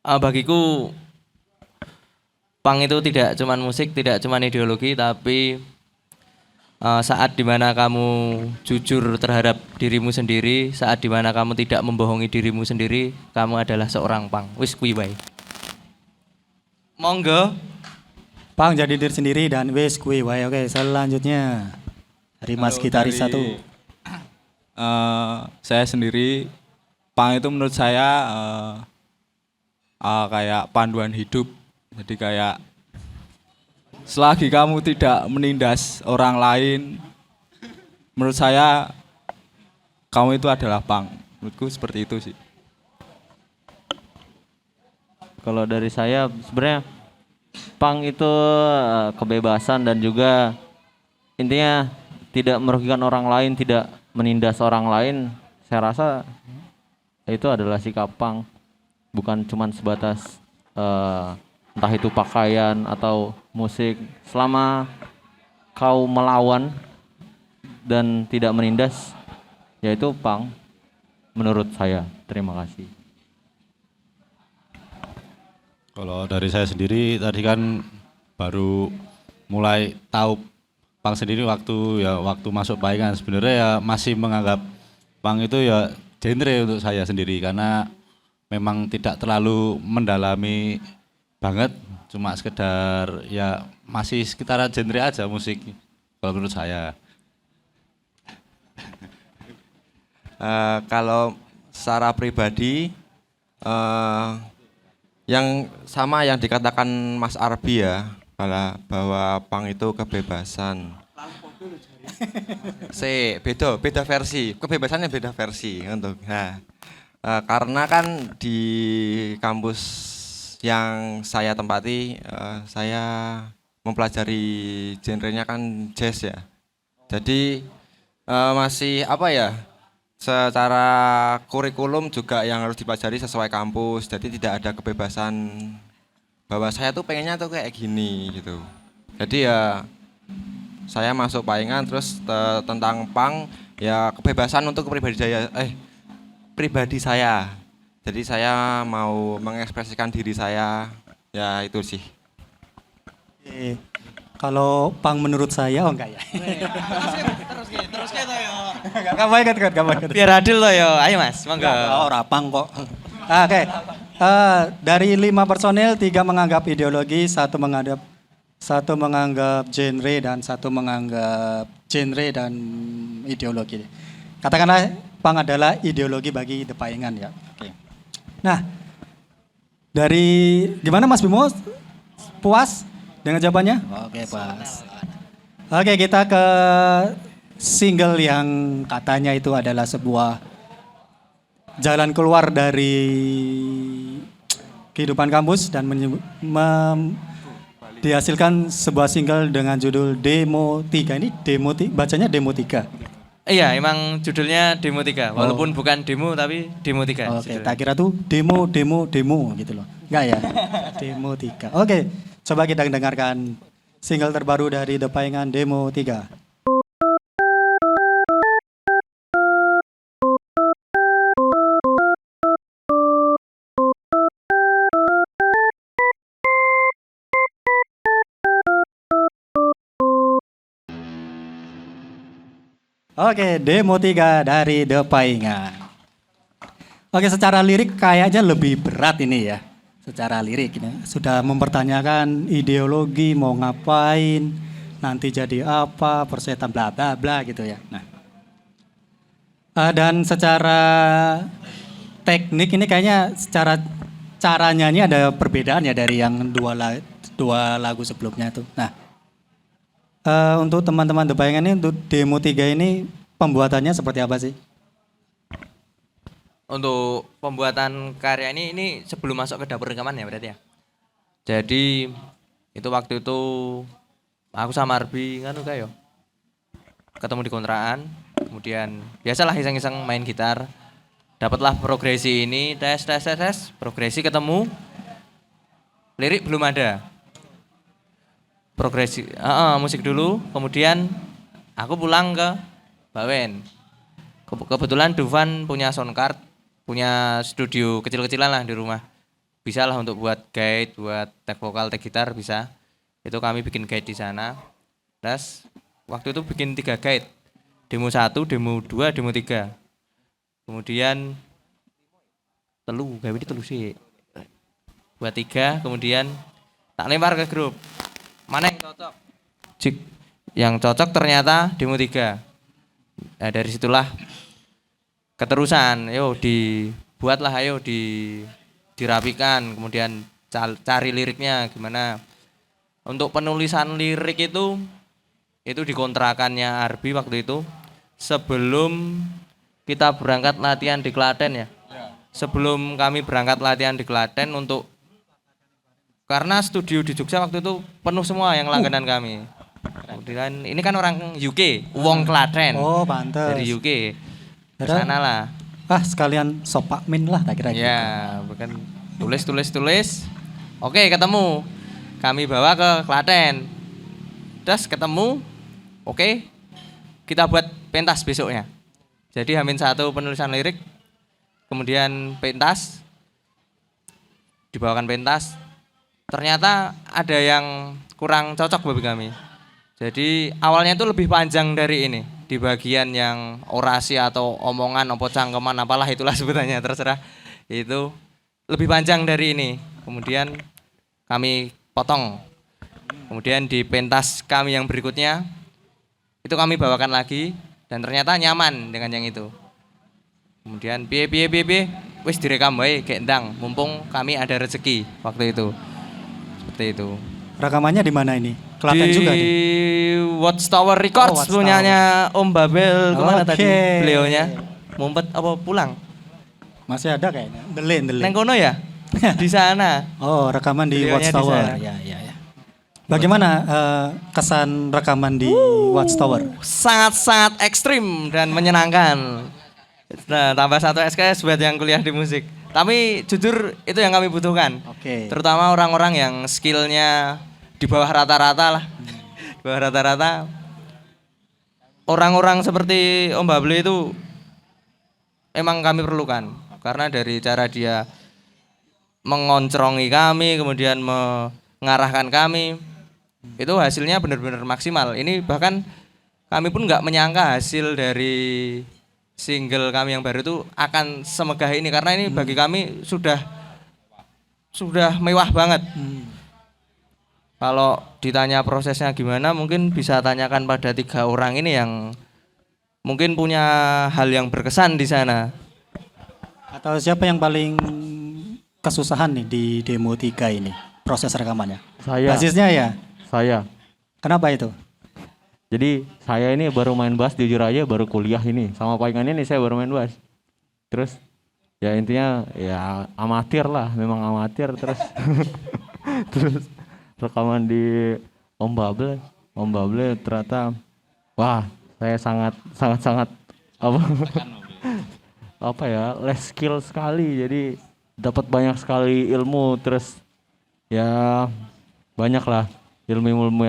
bagiku punk itu tidak cuman musik, tidak cuman ideologi, tapi saat dimana kamu jujur terhadap dirimu sendiri, saat dimana kamu tidak membohongi dirimu sendiri, kamu adalah seorang punk. Wis kuwi wae. Monggo. Punk jadi diri sendiri dan wes kuy wae. Oke, selanjutnya dari Mas Kalau Gitaris dari, satu. Saya sendiri, punk itu menurut saya kayak panduan hidup. Jadi kayak selagi kamu tidak menindas orang lain, menurut saya kamu itu adalah punk. Menurutku seperti itu sih. Kalau dari saya sebenarnya punk itu kebebasan dan juga intinya tidak merugikan orang lain, tidak menindas orang lain. Saya rasa itu adalah sikap punk, bukan cuman sebatas entah itu pakaian atau musik. Selama kau melawan dan tidak menindas, yaitu punk menurut saya. Terima kasih. Kalau dari saya sendiri tadi kan baru mulai tahu punk sendiri waktu masuk Paingan. Sebenarnya ya masih menganggap punk itu ya genre untuk saya sendiri karena memang tidak terlalu mendalami banget, cuma sekedar ya masih sekitaran genre aja musik kalau menurut saya. Kalau secara pribadi yang sama yang dikatakan Mas Arbi ya, bahwa punk itu kebebasan. beda versi. Kebebasannya beda versi untuk. Nah, karena kan di kampus yang saya tempati, saya mempelajari genrenya kan jazz ya. Jadi masih apa ya? Secara kurikulum juga yang harus dipelajari sesuai kampus. Jadi tidak ada kebebasan bahwa saya tuh pengennya tuh kayak gini gitu. Jadi ya saya masuk paingan terus tentang punk ya kebebasan untuk pribadi saya. Jadi saya mau mengekspresikan diri saya ya itu sih. Kalau pang menurut saya, oh enggak ya. Terus gitu ya. Gak baik. Biar adil loh ya. Ayo Mas, monggo. Orang pang kok. Oke. Dari 5 personil, 3 menganggap ideologi, 1 menganggap genre dan 1 menganggap genre dan ideologi. Katakanlah pang adalah ideologi bagi The Paingan ya. Oke. Nah, dari gimana Mas Bimo? Puas dengan jawabannya? Oke, puas. Oke, kita ke single yang katanya itu adalah sebuah jalan keluar dari kehidupan kampus dan dihasilkan sebuah single dengan judul Demo 3. Ini Demo 3, bacanya Demo 3. Iya, emang judulnya Demo 3. Walaupun bukan demo tapi Demo 3. Oke, tak kira tuh demo gitu loh. Enggak ya? Demo 3. Oke, coba kita dengarkan single terbaru dari The Paingan, Demo 3. Oke, Demo 3 dari The Paingan. Oke, secara lirik kayaknya lebih berat ini ya. Secara lirik ini sudah mempertanyakan ideologi mau ngapain, nanti jadi apa, persetan bla bla bla gitu ya. Nah, dan secara teknik ini kayaknya secara cara nyanyi ada perbedaan ya dari yang dua lagu sebelumnya itu. Nah, untuk teman-teman The Paingan ini untuk Demo 3 ini pembuatannya seperti apa sih? Untuk pembuatan karya ini sebelum masuk ke dapur rekaman ya berarti ya. Jadi itu waktu itu aku sama Arbi kan kayak ketemu di kontrakan, kemudian biasalah iseng-iseng main gitar. Dapatlah progresi ini, tes, progresi ketemu. Lirik belum ada. Progresi musik dulu, kemudian aku pulang ke Bawen. Kebetulan Dufan punya sound card, punya studio kecil-kecilan lah di rumah. Bisa lah untuk buat guide, buat tag vokal, tag gitar bisa. Itu kami bikin guide di sana. Terus waktu itu bikin 3 guide. Demo 1, demo 2, demo 3. Kemudian telu sih. Buat 3, kemudian tak lempar ke grup. Mana yang cocok? Yang cocok ternyata demo 3. Nah, dari situlah keterusan, dibuatlah, dirapikan, kemudian cari liriknya gimana. Untuk penulisan lirik itu dikontrakannya Arbi waktu itu sebelum kita berangkat latihan di Klaten ya. Sebelum kami berangkat latihan di Klaten karena studio di Jogja waktu itu penuh semua yang langganan kami. Kemudian ini kan orang UK, wong Klaten. Oh, pantes. Dari UK. Ke sana lah. Sekalian sopak min lah tak kira. Ya, bukan tulis. Oke, ketemu. Kami bawa ke Klaten. Terus ketemu. Oke. Kita buat pentas besoknya. Jadi H-1 penulisan lirik. Kemudian pentas. Dibawakan pentas. Ternyata ada yang kurang cocok bagi kami. Jadi awalnya itu lebih panjang dari ini. Di bagian yang orasi atau omongan, cangkeman, apalah itulah sebutannya, terserah. Itu lebih panjang dari ini. Kemudian kami potong. Kemudian di pentas kami yang berikutnya, itu kami bawakan lagi. Dan ternyata nyaman dengan yang itu. Kemudian piye, wis direkam wae gek ndang, mumpung kami ada rezeki waktu itu. Seperti itu. Rekamannya di mana ini? Klaten di juga nih. Watchtower Records Watchtower. punyanya Om Babel. Kemana Oke. tadi beliaunya? Mumpet apa pulang? Masih ada kayaknya. Delin. Neng kono ya? Di sana. Oh, rekaman di Beliaunya di Watchtower. sana. Ya. Bagaimana kesan rekaman di Watchtower? Sangat-sangat ekstrim dan menyenangkan. Nah, tambah satu SKS buat yang kuliah di musik. Tapi jujur itu yang kami butuhkan. Oke. Terutama orang-orang yang skillnya di bawah rata-rata lah. Di bawah rata-rata. Orang-orang seperti Om Bable itu emang kami perlukan. Karena dari cara dia mengoncrongi kami, kemudian mengarahkan kami, itu hasilnya benar-benar maksimal. Ini bahkan kami pun nggak menyangka hasil dari single kami yang baru itu akan semegah ini, karena ini bagi kami sudah mewah banget. Kalau ditanya prosesnya gimana, mungkin bisa tanyakan pada 3 orang ini yang mungkin punya hal yang berkesan di sana. Atau siapa yang paling kesusahan nih di demo 3 ini? Proses rekamannya. Saya. Basisnya ya? Saya. Kenapa itu? Jadi saya ini baru main bass, jujur aja baru kuliah ini. Sama palingannya nih saya baru main bass. Terus ya intinya ya amatir lah, memang amatir. Terus terus rekaman di Om Bable ternyata wah, saya sangat apa ya, less skill sekali. Jadi dapat banyak sekali ilmu, terus ya banyak lah ilmu-ilmu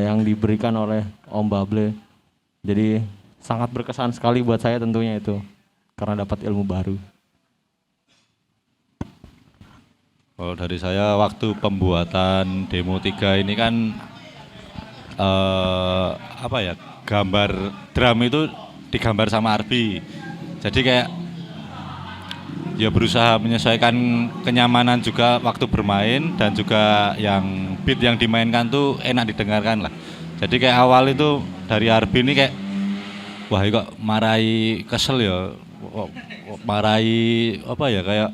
yang diberikan oleh Om Bable. Jadi sangat berkesan sekali buat saya tentunya itu, karena dapat ilmu baru. Kalau dari saya waktu pembuatan demo 3 ini kan apa ya, gambar drum itu digambar sama Arbi. Jadi kayak ya berusaha menyesuaikan kenyamanan juga waktu bermain, dan juga yang beat yang dimainkan tuh enak didengarkan lah. Jadi kayak awal itu dari Arbi ini kayak wah ini kok marai kesel ya, marai apa ya, kayak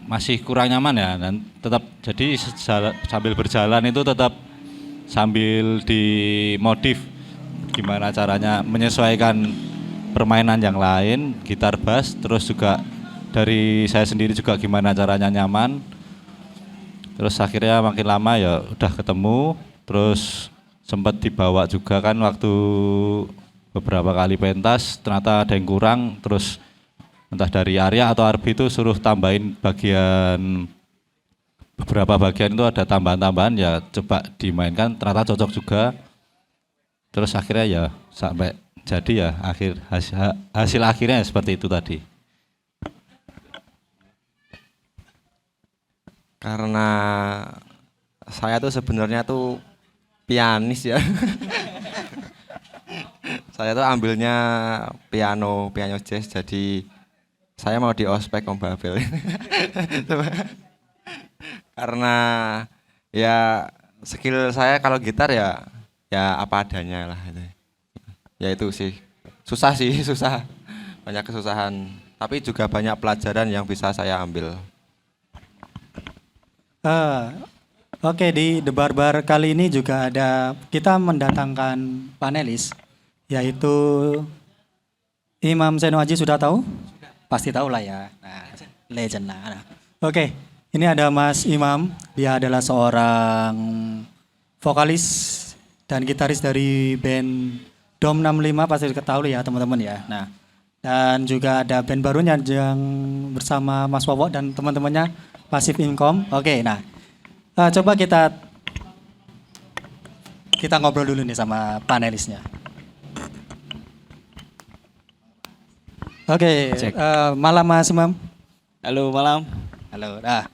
masih kurang nyaman ya, dan tetap jadi sambil berjalan itu tetap sambil dimodif gimana caranya menyesuaikan permainan yang lain, gitar bass, terus juga dari saya sendiri juga gimana caranya nyaman. Terus akhirnya makin lama ya udah ketemu, terus sempat dibawa juga kan waktu beberapa kali pentas, ternyata ada yang kurang, terus entah dari Arya atau Arbi itu suruh tambahin beberapa bagian itu ada tambahan-tambahan, ya coba dimainkan, ternyata cocok juga. Terus akhirnya ya sampai jadi ya hasil akhirnya seperti itu tadi. Karena saya tuh sebenarnya tuh pianis ya. Saya tuh ambilnya piano jazz, jadi saya mau di ospek Om Babel. Karena ya skill saya kalau gitar ya apa adanya lah itu. Ya itu sih. Susah, banyak kesusahan. Tapi juga banyak pelajaran yang bisa saya ambil. Oke, di The Barbar kali ini juga kita mendatangkan panelis, yaitu Imam Seno Aji. Sudah tahu? Pasti tahu lah ya. Nah, legend lah. Oke, ini ada Mas Imam. Dia adalah seorang vokalis dan gitaris dari band Dom 65, pasti diketahui ya teman-teman ya. Nah, dan juga ada band barunya yang bersama Mas Wowo dan teman-temannya, Passive Income. Oke, nah coba kita ngobrol dulu nih sama panelisnya. Oke, malam Mas Imam. Halo, malam. Halo. Nah,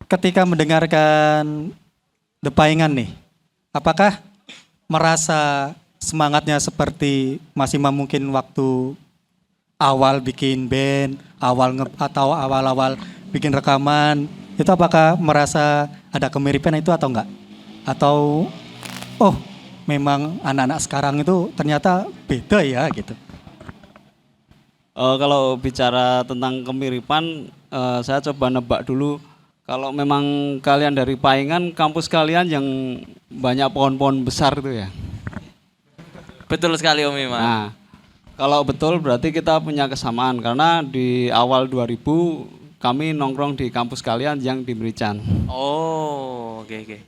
ketika mendengarkan The Paingan nih, apakah merasa semangatnya seperti Mas Imam mungkin waktu awal bikin band, atau awal-awal bikin rekaman, itu apakah merasa ada kemiripan itu atau enggak? Atau memang anak-anak sekarang itu ternyata beda ya gitu? Kalau bicara tentang kemiripan, saya coba nebak dulu. Kalau memang kalian dari Paingan, kampus kalian yang banyak pohon-pohon besar itu ya? Betul sekali Om Iman. Nah, kalau betul berarti kita punya kesamaan karena di awal 2000 kami nongkrong di kampus kalian yang di Merican. Oh, oke.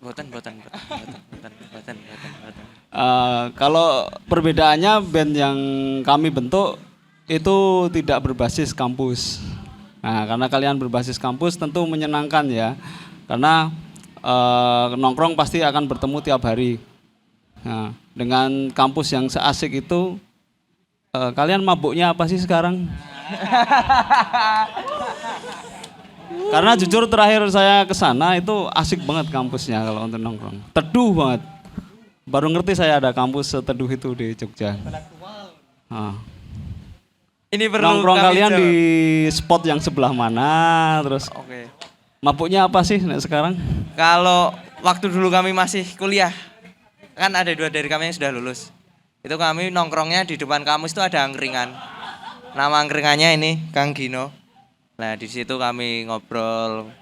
Boten. Kalau perbedaannya band yang kami bentuk itu tidak berbasis kampus. Nah, karena kalian berbasis kampus tentu menyenangkan ya. Karena nongkrong pasti akan bertemu tiap hari. Nah, dengan kampus yang seasik itu, kalian mabuknya apa sih sekarang? Karena jujur terakhir saya ke sana itu asik banget kampusnya kalau untuk nongkrong. Teduh banget. Baru ngerti saya ada kampus seteduh itu di Jogja. Nah. Ini perlu Nongkrong kami kalian jawab. di spot yang sebelah mana, terus Oke. mabuknya apa sih sekarang? Kalau waktu dulu kami masih kuliah, kan ada 2 dari kami yang sudah lulus. Itu kami nongkrongnya di depan kampus itu ada angkringan. Nama angkringannya ini Kang Gino. Nah di situ kami ngobrol,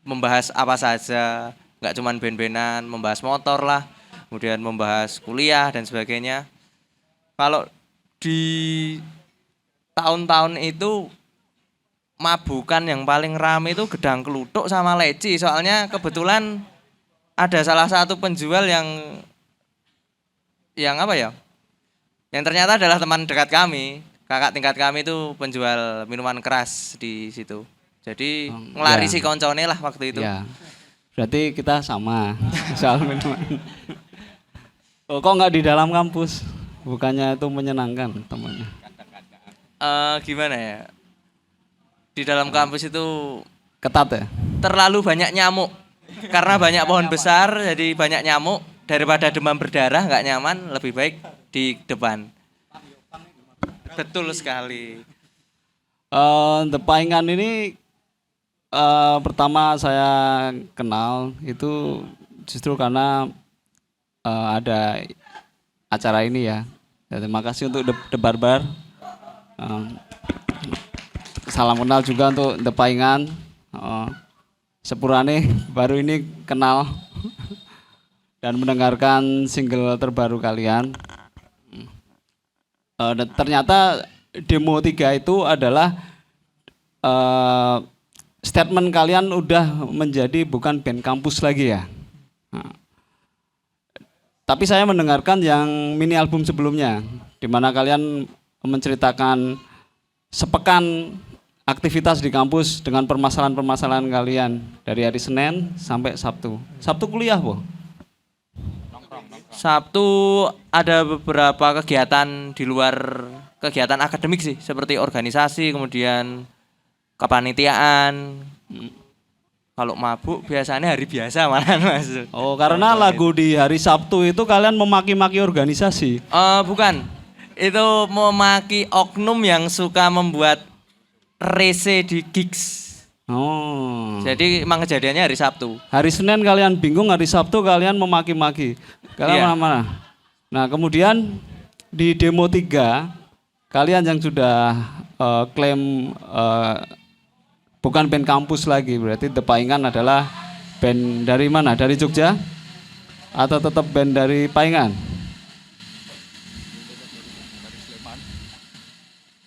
membahas apa saja, nggak cuman band-bandan, membahas motor lah, kemudian membahas kuliah dan sebagainya. Kalau di tahun-tahun itu mabukan yang paling rame itu Gedang Kluthuk sama Leci. Soalnya kebetulan ada salah satu penjual yang apa ya? Yang ternyata adalah teman dekat kami. Kakak tingkat kami itu penjual minuman keras di situ. Jadi ngelarisi koncone lah waktu itu. Ya, berarti kita sama soal minuman. Oh, kok nggak di dalam kampus? Bukannya itu menyenangkan temannya? Gimana ya? Di dalam kampus itu Ketat ya? terlalu banyak nyamuk. Karena banyak pohon besar jadi banyak nyamuk. Daripada demam berdarah nggak nyaman, lebih baik di depan. Betul sekali. The Paingan ini pertama saya kenal itu justru karena ada acara ini ya. Terima kasih untuk The Barbar. Salam kenal juga untuk The Paingan. Sepurane baru ini kenal dan mendengarkan single terbaru kalian. Dan ternyata demo 3 itu adalah statement kalian udah menjadi bukan band kampus lagi ya. Tapi saya mendengarkan yang mini album sebelumnya, di mana kalian menceritakan sepekan aktivitas di kampus dengan permasalahan-permasalahan kalian dari hari Senin sampai Sabtu. Sabtu kuliah, Bu? Sabtu ada beberapa kegiatan di luar kegiatan akademik sih, seperti organisasi, kemudian kepanitiaan. Kalau mabuk biasanya hari biasa malah Mas. Oh, karena lagu di hari Sabtu itu kalian memaki-maki organisasi. Bukan. Itu memaki oknum yang suka membuat rese di gigs. Oh. Jadi emang kejadiannya hari Sabtu. Hari Senin kalian bingung, hari Sabtu kalian memaki-maki. Kalian Iya. mana-mana. Nah, kemudian di demo 3 kalian yang sudah klaim bukan band kampus lagi, berarti The Paingan adalah band dari mana? Dari Jogja? Atau tetap band dari Paingan?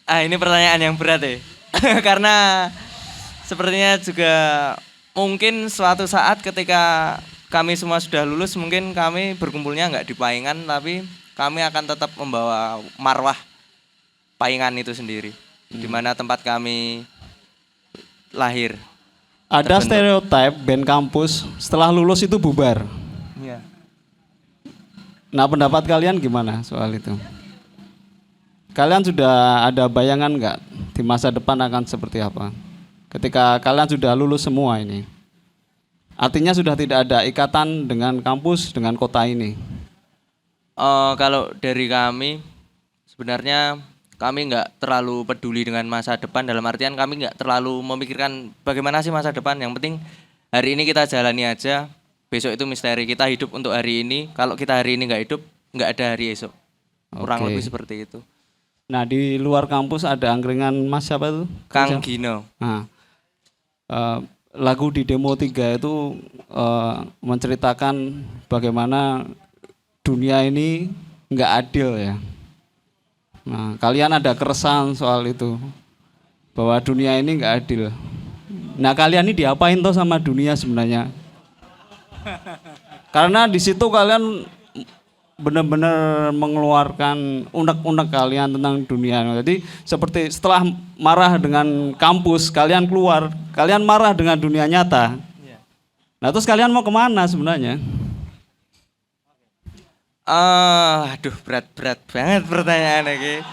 Ini pertanyaan yang berat ya. Karena sepertinya juga mungkin suatu saat ketika kami semua sudah lulus, mungkin kami berkumpulnya nggak di Paingan, tapi kami akan tetap membawa marwah Paingan itu sendiri, di mana tempat kami lahir. Ada stereotip band kampus setelah lulus itu bubar. Iya. Nah, pendapat kalian gimana soal itu? Kalian sudah ada bayangan nggak di masa depan akan seperti apa? Ketika kalian sudah lulus semua ini. Artinya sudah tidak ada ikatan dengan kampus, dengan kota ini. Kalau dari kami, sebenarnya kami nggak terlalu peduli dengan masa depan, dalam artian kami nggak terlalu memikirkan bagaimana sih masa depan. Yang penting hari ini kita jalani aja, besok itu misteri. Kita hidup untuk hari ini, kalau kita hari ini nggak hidup, nggak ada hari esok. Kurang Oke. lebih seperti itu. Nah di luar kampus ada angkringan Mas siapa itu? Kang Gino. Nah, lagu di demo 3 itu menceritakan bagaimana dunia ini nggak adil ya. Nah, kalian ada keresahan soal itu bahwa dunia ini nggak adil. Nah, kalian ini diapain toh sama dunia sebenarnya? Karena di situ kalian benar-benar mengeluarkan unek-unek kalian tentang dunia. Jadi seperti setelah marah dengan kampus, kalian keluar, kalian marah dengan dunia nyata. Nah, terus kalian mau kemana sebenarnya? Aduh, berat banget pertanyaan ini.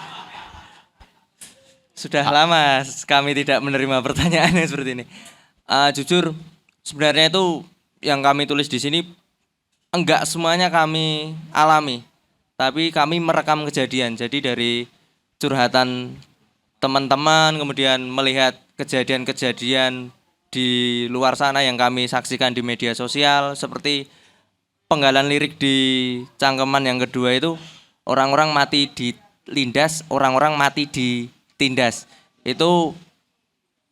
Sudah lama kami tidak menerima pertanyaannya seperti ini. Jujur, sebenarnya itu yang kami tulis di sini enggak semuanya kami alami, tapi kami merekam kejadian. Jadi dari curhatan teman-teman, kemudian melihat kejadian-kejadian di luar sana yang kami saksikan di media sosial, seperti penggalan lirik di cangkeman yang kedua itu, orang-orang mati dilindas, orang-orang mati ditindas. Itu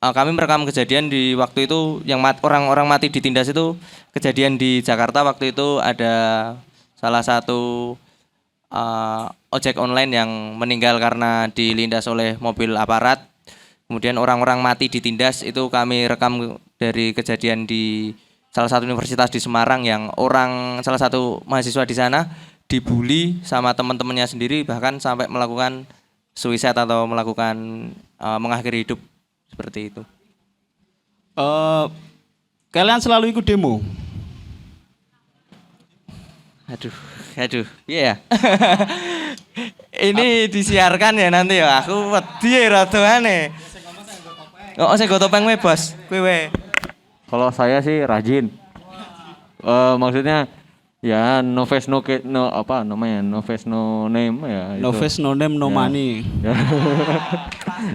kami merekam kejadian di waktu itu yang orang-orang mati ditindas itu kejadian di Jakarta. Waktu itu ada salah satu ojek online yang meninggal karena dilindas oleh mobil aparat. Kemudian orang-orang mati ditindas itu kami rekam dari kejadian di salah satu universitas di Semarang yang salah satu mahasiswa di sana dibully sama teman-temannya sendiri, bahkan sampai melakukan suicide atau melakukan mengakhiri hidup. Seperti itu. Kalian selalu ikut demo? Aduh, iya ya. Ini disiarkan ya nanti ya. Aku wedi rada aneh. Oh, saya topeng we, Bos. Kowe. Kalau saya sih rajin. Maksudnya ya no face no apa namanya? No face no name ya. No face no name no money. Ya.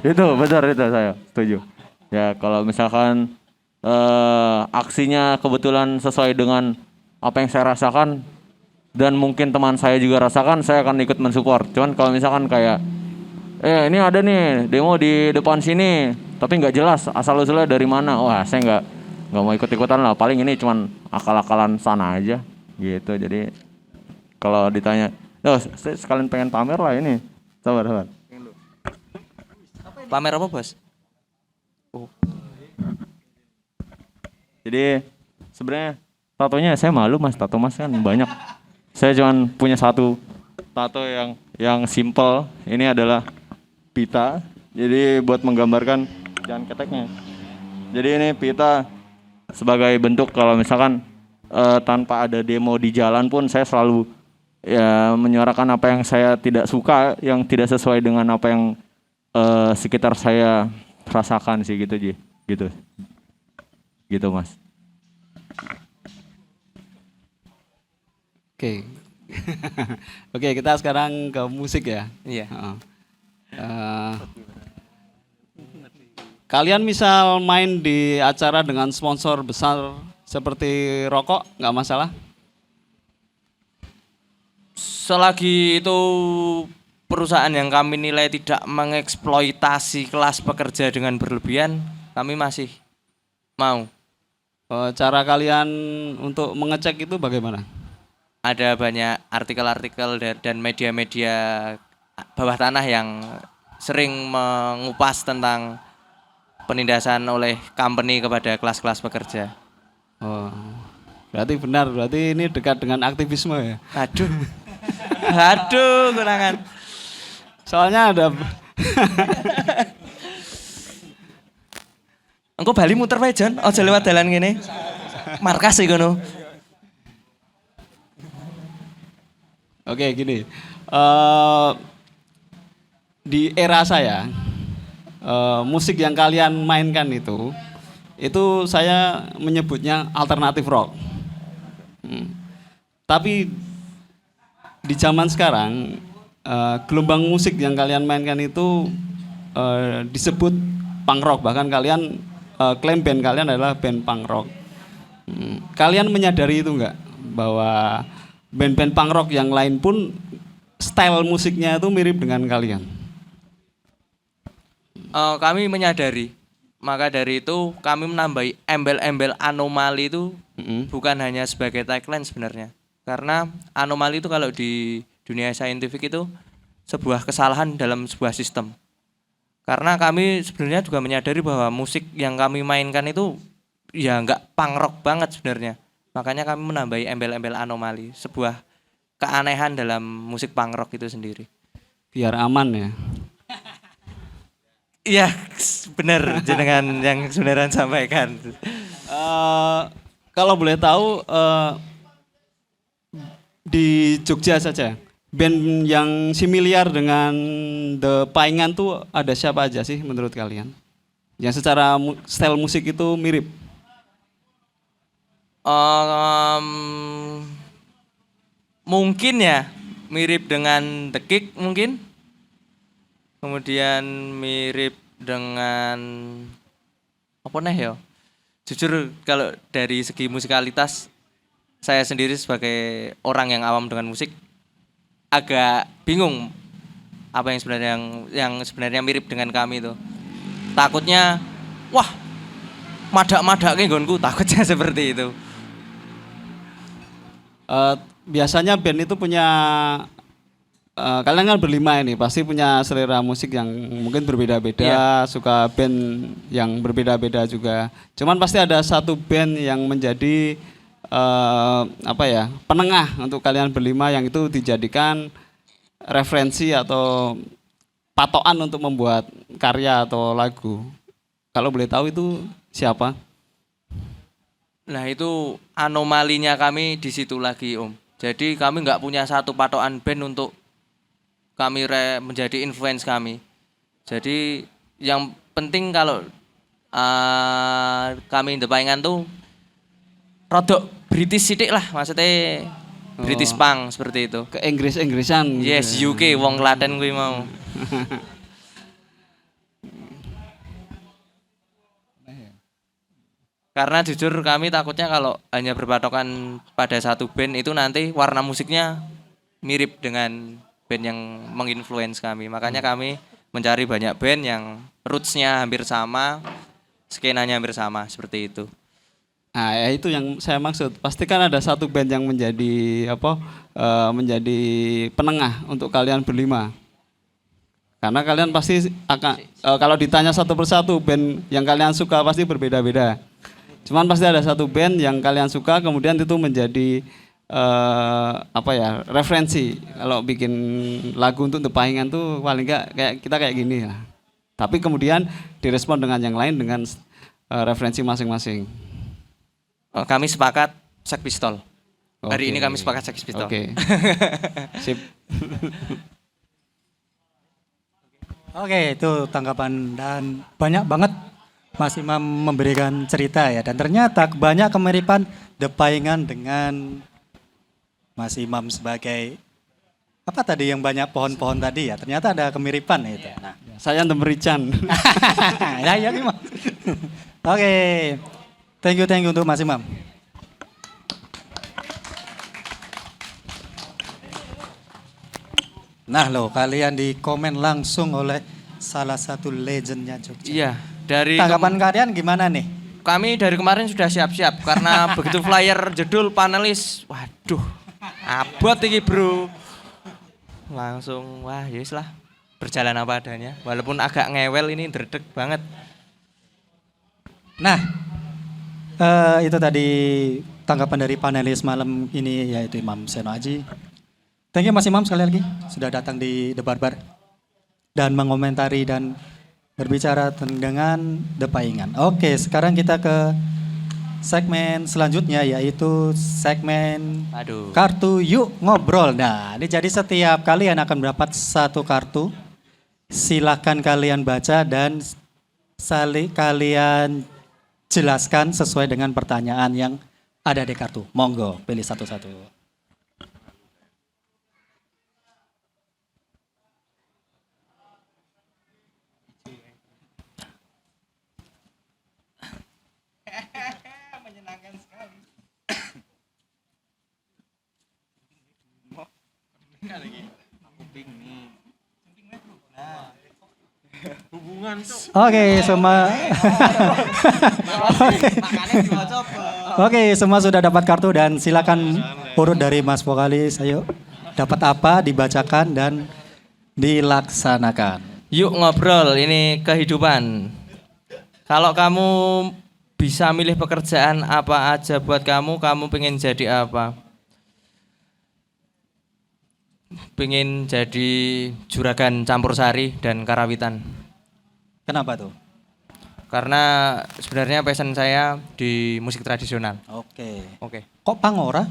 Itu benar, itu saya setuju. Ya kalau misalkan aksinya kebetulan sesuai dengan apa yang saya rasakan dan mungkin teman saya juga rasakan, saya akan ikut mensupport. Cuman kalau misalkan kayak ini ada nih demo di depan sini tapi nggak jelas asal usulnya dari mana, wah saya nggak mau ikut-ikutan lah. Paling ini cuman akal-akalan sana aja gitu. Jadi kalau ditanya, saya sekalian pengen pamer lah ini. Sabar. Pamer apa, Bos? Jadi sebenarnya tatonya saya malu Mas, tato Mas kan banyak. Saya cuma punya satu tato yang simple. Ini adalah pita. Jadi buat menggambarkan jangan keteknya. Jadi ini pita sebagai bentuk kalau misalkan tanpa ada demo di jalan pun saya selalu ya menyuarakan apa yang saya tidak suka, yang tidak sesuai dengan apa yang sekitar saya rasakan sih gitu Ji. Gitu Mas. Oke, kita sekarang ke musik ya. Iya. Kalian misal main di acara dengan sponsor besar seperti rokok, nggak masalah? Selagi itu perusahaan yang kami nilai tidak mengeksploitasi kelas pekerja dengan berlebihan, kami masih mau. Cara kalian untuk mengecek itu bagaimana? Ada banyak artikel-artikel dan media-media bawah tanah yang sering mengupas tentang penindasan oleh company kepada kelas-kelas pekerja. Berarti benar, berarti ini dekat dengan aktivisme ya? Aduh, kurangan. Soalnya ada engko Bali muter wae Jon, aja lewat dalan kene. Markas iki ngono. Oke, gini. Di era saya, musik yang kalian mainkan itu saya menyebutnya alternatif rock. Tapi di zaman sekarang gelombang musik yang kalian mainkan itu disebut punk rock, bahkan kalian klaim band kalian adalah band punk rock. Kalian menyadari itu enggak bahwa band-band punk rock yang lain pun style musiknya itu mirip dengan kalian? kami menyadari. Maka dari itu kami menambahi embel-embel anomali itu bukan hanya sebagai tagline sebenarnya. Karena anomali itu kalau di dunia saintifik itu sebuah kesalahan dalam sebuah sistem. Karena kami sebenarnya juga menyadari bahwa musik yang kami mainkan itu ya nggak punk rock banget sebenarnya. Makanya kami menambahi embel-embel anomali, sebuah keanehan dalam musik punk rock itu sendiri. Biar aman ya. Iya, benar jenengan yang sebenarnya sampaikan. Kalau boleh tahu di Jogja saja, band yang similiar dengan The Paingan tuh ada siapa aja sih menurut kalian? Yang secara style musik itu mirip. Mungkin ya mirip dengan The Kick mungkin. Kemudian mirip dengan apa nih ya? Jujur kalau dari segi musikalitas saya sendiri sebagai orang yang awam dengan musik agak bingung apa yang sebenarnya mirip dengan kami itu. Takutnya wah madak-madak nggonku, takutnya seperti itu. Biasanya band itu punya kalian kan berlima ini pasti punya selera musik yang mungkin berbeda-beda, suka band yang berbeda-beda juga. Cuman pasti ada satu band yang menjadi penengah untuk kalian berlima yang itu dijadikan referensi atau patokan untuk membuat karya atau lagu. Kalau boleh tahu itu siapa? Nah itu anomalinya kami di situ lagi Om. Jadi kami nggak punya satu patokan band untuk kami menjadi influence kami. Jadi yang penting kalau kami The Paingan tuh rodok British sidik lah, maksudnya British punk seperti itu. Ke Inggris-Inggrisan. Yes, gitu ya. UK, wong Klaten kuwi mau. Karena jujur kami takutnya kalau hanya berpatokan pada satu band itu nanti warna musiknya mirip dengan band yang menginfluence kami. Makanya kami mencari banyak band yang roots-nya hampir sama, skenanya hampir sama, seperti itu. Nah, ya itu yang saya maksud. Pasti kan ada satu band yang menjadi menjadi penengah untuk kalian berlima. Karena kalian pasti akan kalau ditanya satu persatu band yang kalian suka pasti berbeda-beda. Cuman pasti ada satu band yang kalian suka kemudian itu menjadi referensi. Kalau bikin lagu untuk The Paingan tuh paling enggak kayak gini lah. Tapi kemudian direspon dengan yang lain dengan referensi masing-masing. Kami sepakat Sex Pistol. Hari Oke. ini kami sepakat Sex Pistol. Oke. Sip. Oke, itu tanggapan dan banyak banget Mas Imam memberikan cerita ya. Dan ternyata banyak kemiripan The Paingan dengan Mas Imam sebagai apa tadi yang banyak pohon-pohon tadi ya. Ternyata ada kemiripan itu. Nah, Saya The Merican. ya ya Imam. Oke. Thank you untuk Mas Imam. Nah loh, kalian di komen langsung oleh salah satu legendnya Jogja. Iya, dari Tanggapan kalian gimana nih? kami dari kemarin sudah siap-siap karena begitu flyer jedul panelis, waduh, abot iki bro. Langsung wah yes lah, berjalan apa adanya. Walaupun agak ngewel ini dredeg banget. Nah, itu tadi tanggapan dari panelis malam ini yaitu Imam Seno Aji. Thank you Mas Imam sekali lagi sudah datang di The Barbar dan mengomentari dan berbicara dengan The Paingan. Oke, sekarang kita ke segmen selanjutnya yaitu segmen kartu yuk ngobrol. Nah, ini jadi setiap kalian akan mendapat satu kartu. Silakan kalian baca dan kalian jelaskan sesuai dengan pertanyaan yang ada di kartu. Monggo, pilih satu-satu. Menyenangkan sekali. Kuping nih. Nah, Oke, semua. Oke, semua sudah dapat kartu dan silakan urut dari Mas vokalis. Ayo, dapat apa dibacakan dan dilaksanakan. Yuk ngobrol, ini kehidupan. Kalau kamu bisa milih pekerjaan apa aja buat kamu pengen jadi apa? Pengen jadi juragan campur sari dan karawitan. Kenapa tuh? Karena sebenarnya passion saya di musik tradisional. Oke. Oke. Kok pangora?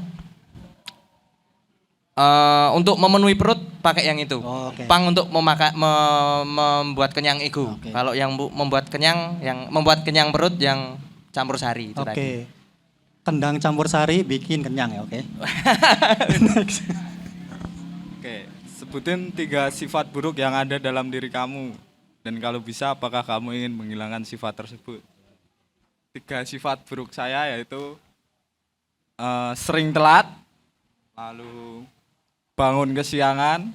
Untuk memenuhi perut pakai yang itu. Oh, oke. Pang untuk membuat kenyang ego. Oke. Kalau yang membuat kenyang perut yang campur sari itu tadi. Oke. Kendang campur sari bikin kenyang ya, oke. Oke, sebutin 3 sifat buruk yang ada dalam diri kamu. Dan kalau bisa, apakah kamu ingin menghilangkan sifat tersebut? 3 sifat buruk saya yaitu sering telat, lalu bangun kesiangan,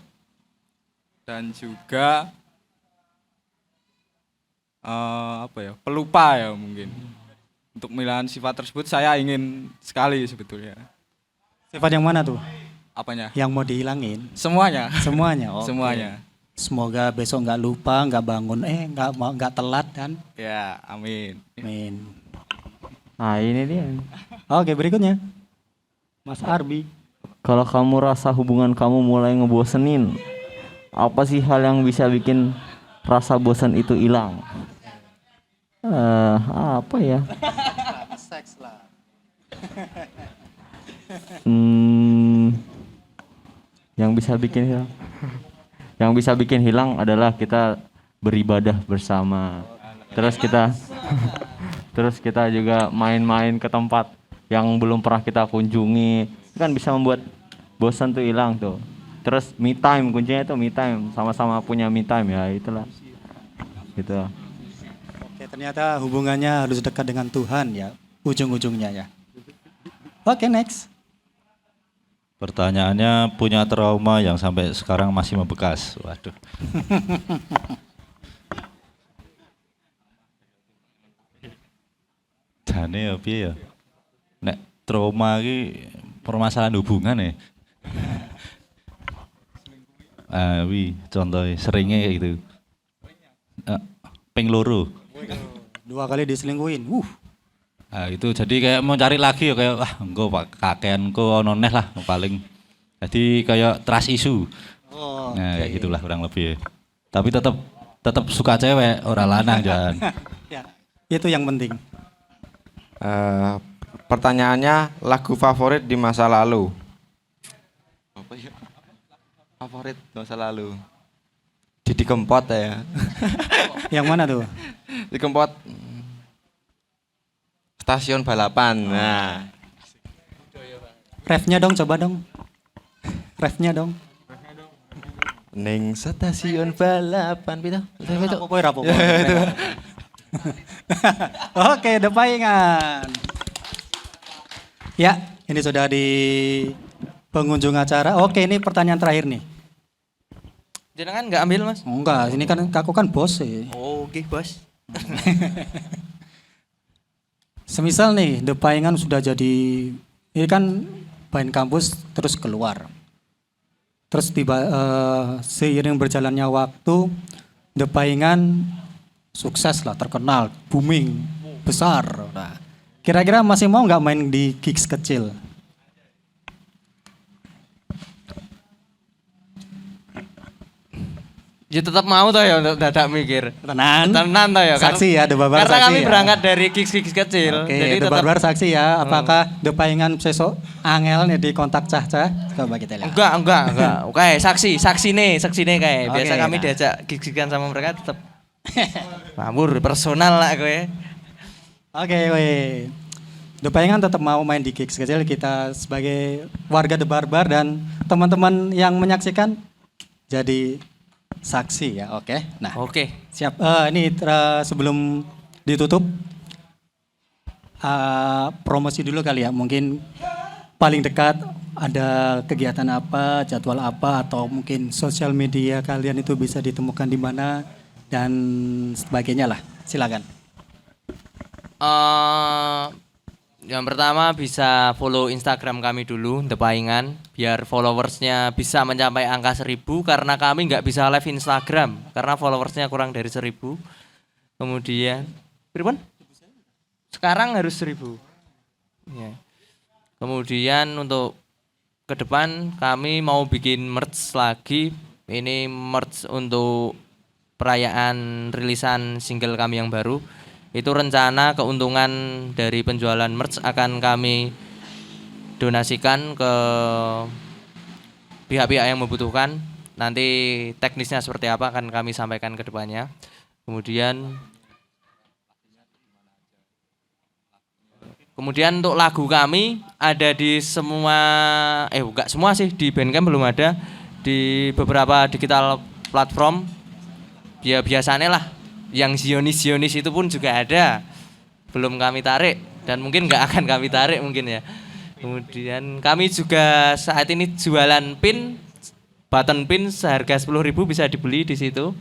dan juga pelupa ya mungkin. Untuk menghilangkan sifat tersebut saya ingin sekali sebetulnya. Sifat yang mana tuh? Apanya? Yang mau dihilangin? Semuanya. Semuanya. Oke. Semuanya. Semoga besok nggak lupa, nggak bangun, nggak telat dan. Ya, amin. Amin. Nah ini dia. Oke, berikutnya. Mas Arbi. Kalau kamu rasa hubungan kamu mulai ngebosenin, apa sih hal yang bisa bikin rasa bosan itu hilang? Apa ya? Seks lah. Yang bisa bikin hilang adalah kita beribadah bersama. Terus kita juga main-main ke tempat yang belum pernah kita kunjungi. Kan bisa membuat bosan tuh hilang tuh. Terus me time, kuncinya itu me time. Sama-sama punya me time ya, itulah. Gitu. Oke, ternyata hubungannya harus dekat dengan Tuhan ya, ujung-ujungnya ya. Oke, next. Pertanyaannya, punya trauma yang sampai sekarang masih membekas. Waduh. Jane ya piye ya? Nek trauma iki permasalahan hubungan ya. Contohnya seringnya kayak gitu. Ping loro. 2 kali diselingkuhin. Nah, itu jadi kayak mau cari lagi ya kayak engko Pak kakean engko ono neh lah paling. Jadi kayak trust issue. Oh, Nah, kayak gitulah kurang lebih. Tapi tetap suka cewek, ora lanang jangan. ya, itu yang penting. Pertanyaannya, lagu favorit di masa lalu? Apa ya? Favorit masa lalu? Didi Kempot ya. Yang mana tuh? Didi Kempot. Stasiun balapan. Nah, Refnya dong, coba dong. Refnya dong. ning stasiun balapan pito. Rapopo. Oke, The Paingan. Ya, ini sudah di pengunjung acara. Oke, ini pertanyaan terakhir nih. Jangan nggak ambil mas? Enggak, ini kan aku kan bos sih. Oke bos. Semisal nih, The Paingan sudah jadi, ini kan Pain kampus terus keluar. Terus seiring berjalannya waktu, The Paingan sukses lah, terkenal, booming, besar. Nah, kira-kira masih mau nggak main di gigs kecil? Ya tetap mau toh ya untuk dadak mikir. Tenan toh ya. Saksi ya, The Barbar Karena saksi kami ya. berangkat dari gigs kecil. Oke, Jadi The tetap Barbar saksi ya. Apakah The Paingan besok angel nih di kontak Cah-Cah? Coba kita lihat. Enggak. Oke, saksi nih kayak. Biasa Oke, kami nah. diajak gigs-gigan sama mereka tetap pamur personal lah gue. Oke, weh. The Paingan tetap mau main di gigs kecil. Kita sebagai warga The Barbar dan teman-teman yang menyaksikan jadi saksi ya, oke. Nah, Oke. siap. Ini sebelum ditutup, promosi dulu kali ya. Mungkin paling dekat ada kegiatan apa, jadwal apa, atau mungkin sosial media kalian itu bisa ditemukan di mana. dan sebagainya lah. Silakan. Yang pertama bisa follow Instagram kami dulu, The Paingan, biar followersnya bisa mencapai angka 1000 karena kami nggak bisa live Instagram karena followersnya kurang dari 1000. Kemudian, berapa? Sekarang harus 1000. Ya. Kemudian untuk ke depan kami mau bikin merch lagi. Ini merch untuk perayaan rilisan single kami yang baru. Itu rencana keuntungan dari penjualan merch akan kami donasikan ke pihak-pihak yang membutuhkan. Nanti teknisnya seperti apa akan kami sampaikan ke depannya. Kemudian untuk lagu kami ada di semua, enggak semua sih, di Bandcamp belum ada, di beberapa digital platform. Ya biasanya lah, yang Zionis itu pun juga ada, belum kami tarik dan mungkin nggak akan kami tarik mungkin ya. Kemudian kami juga saat ini jualan pin, button pin seharga 10.000 bisa dibeli di situ.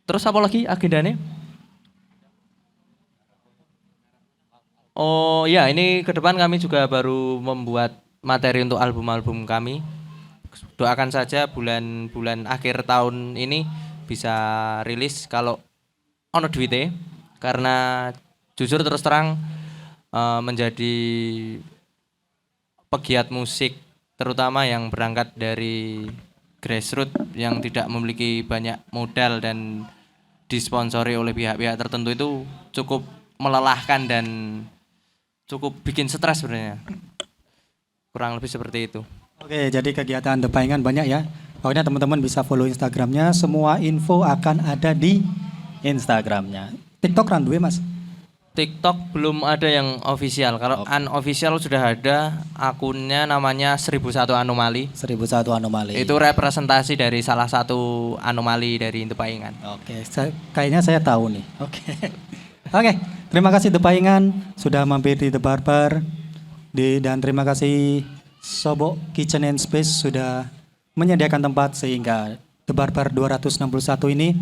Terus apa lagi agendanya? Oh ya, ini ke depan kami juga baru membuat materi untuk album-album kami. Doakan saja bulan akhir tahun ini bisa rilis kalau ono duite, karena jujur terus terang menjadi pegiat musik terutama yang berangkat dari grassroots yang tidak memiliki banyak modal dan disponsori oleh pihak-pihak tertentu itu cukup melelahkan dan cukup bikin stres sebenarnya. Kurang lebih seperti itu. Oke, jadi kegiatan The Paingan banyak ya. Pokoknya teman-teman bisa follow Instagramnya. Semua info akan ada di Instagramnya. TikTok randuwe mas? TikTok belum ada yang official. Kalau unofficial sudah ada akunnya, namanya 1001 Anomali. 1001 Anomali. Itu representasi dari salah satu anomali dari The Paingan. Oke, kayaknya saya tahu nih. Oke. Oke, terima kasih The Paingan sudah mampir di The Barbar. Dan terima kasih Sobo Kitchen and Space sudah menyediakan tempat sehingga The Barbar 261 ini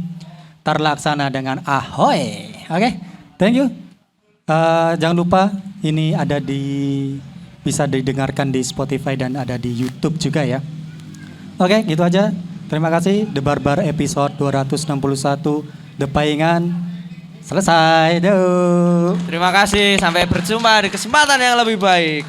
terlaksana dengan ahoy. Oke, thank you. Jangan lupa ini ada bisa didengarkan di Spotify dan ada di YouTube juga ya. Oke, gitu aja. Terima kasih. The Barbar episode 261 The Paingan selesai. Terima kasih, sampai berjumpa di kesempatan yang lebih baik.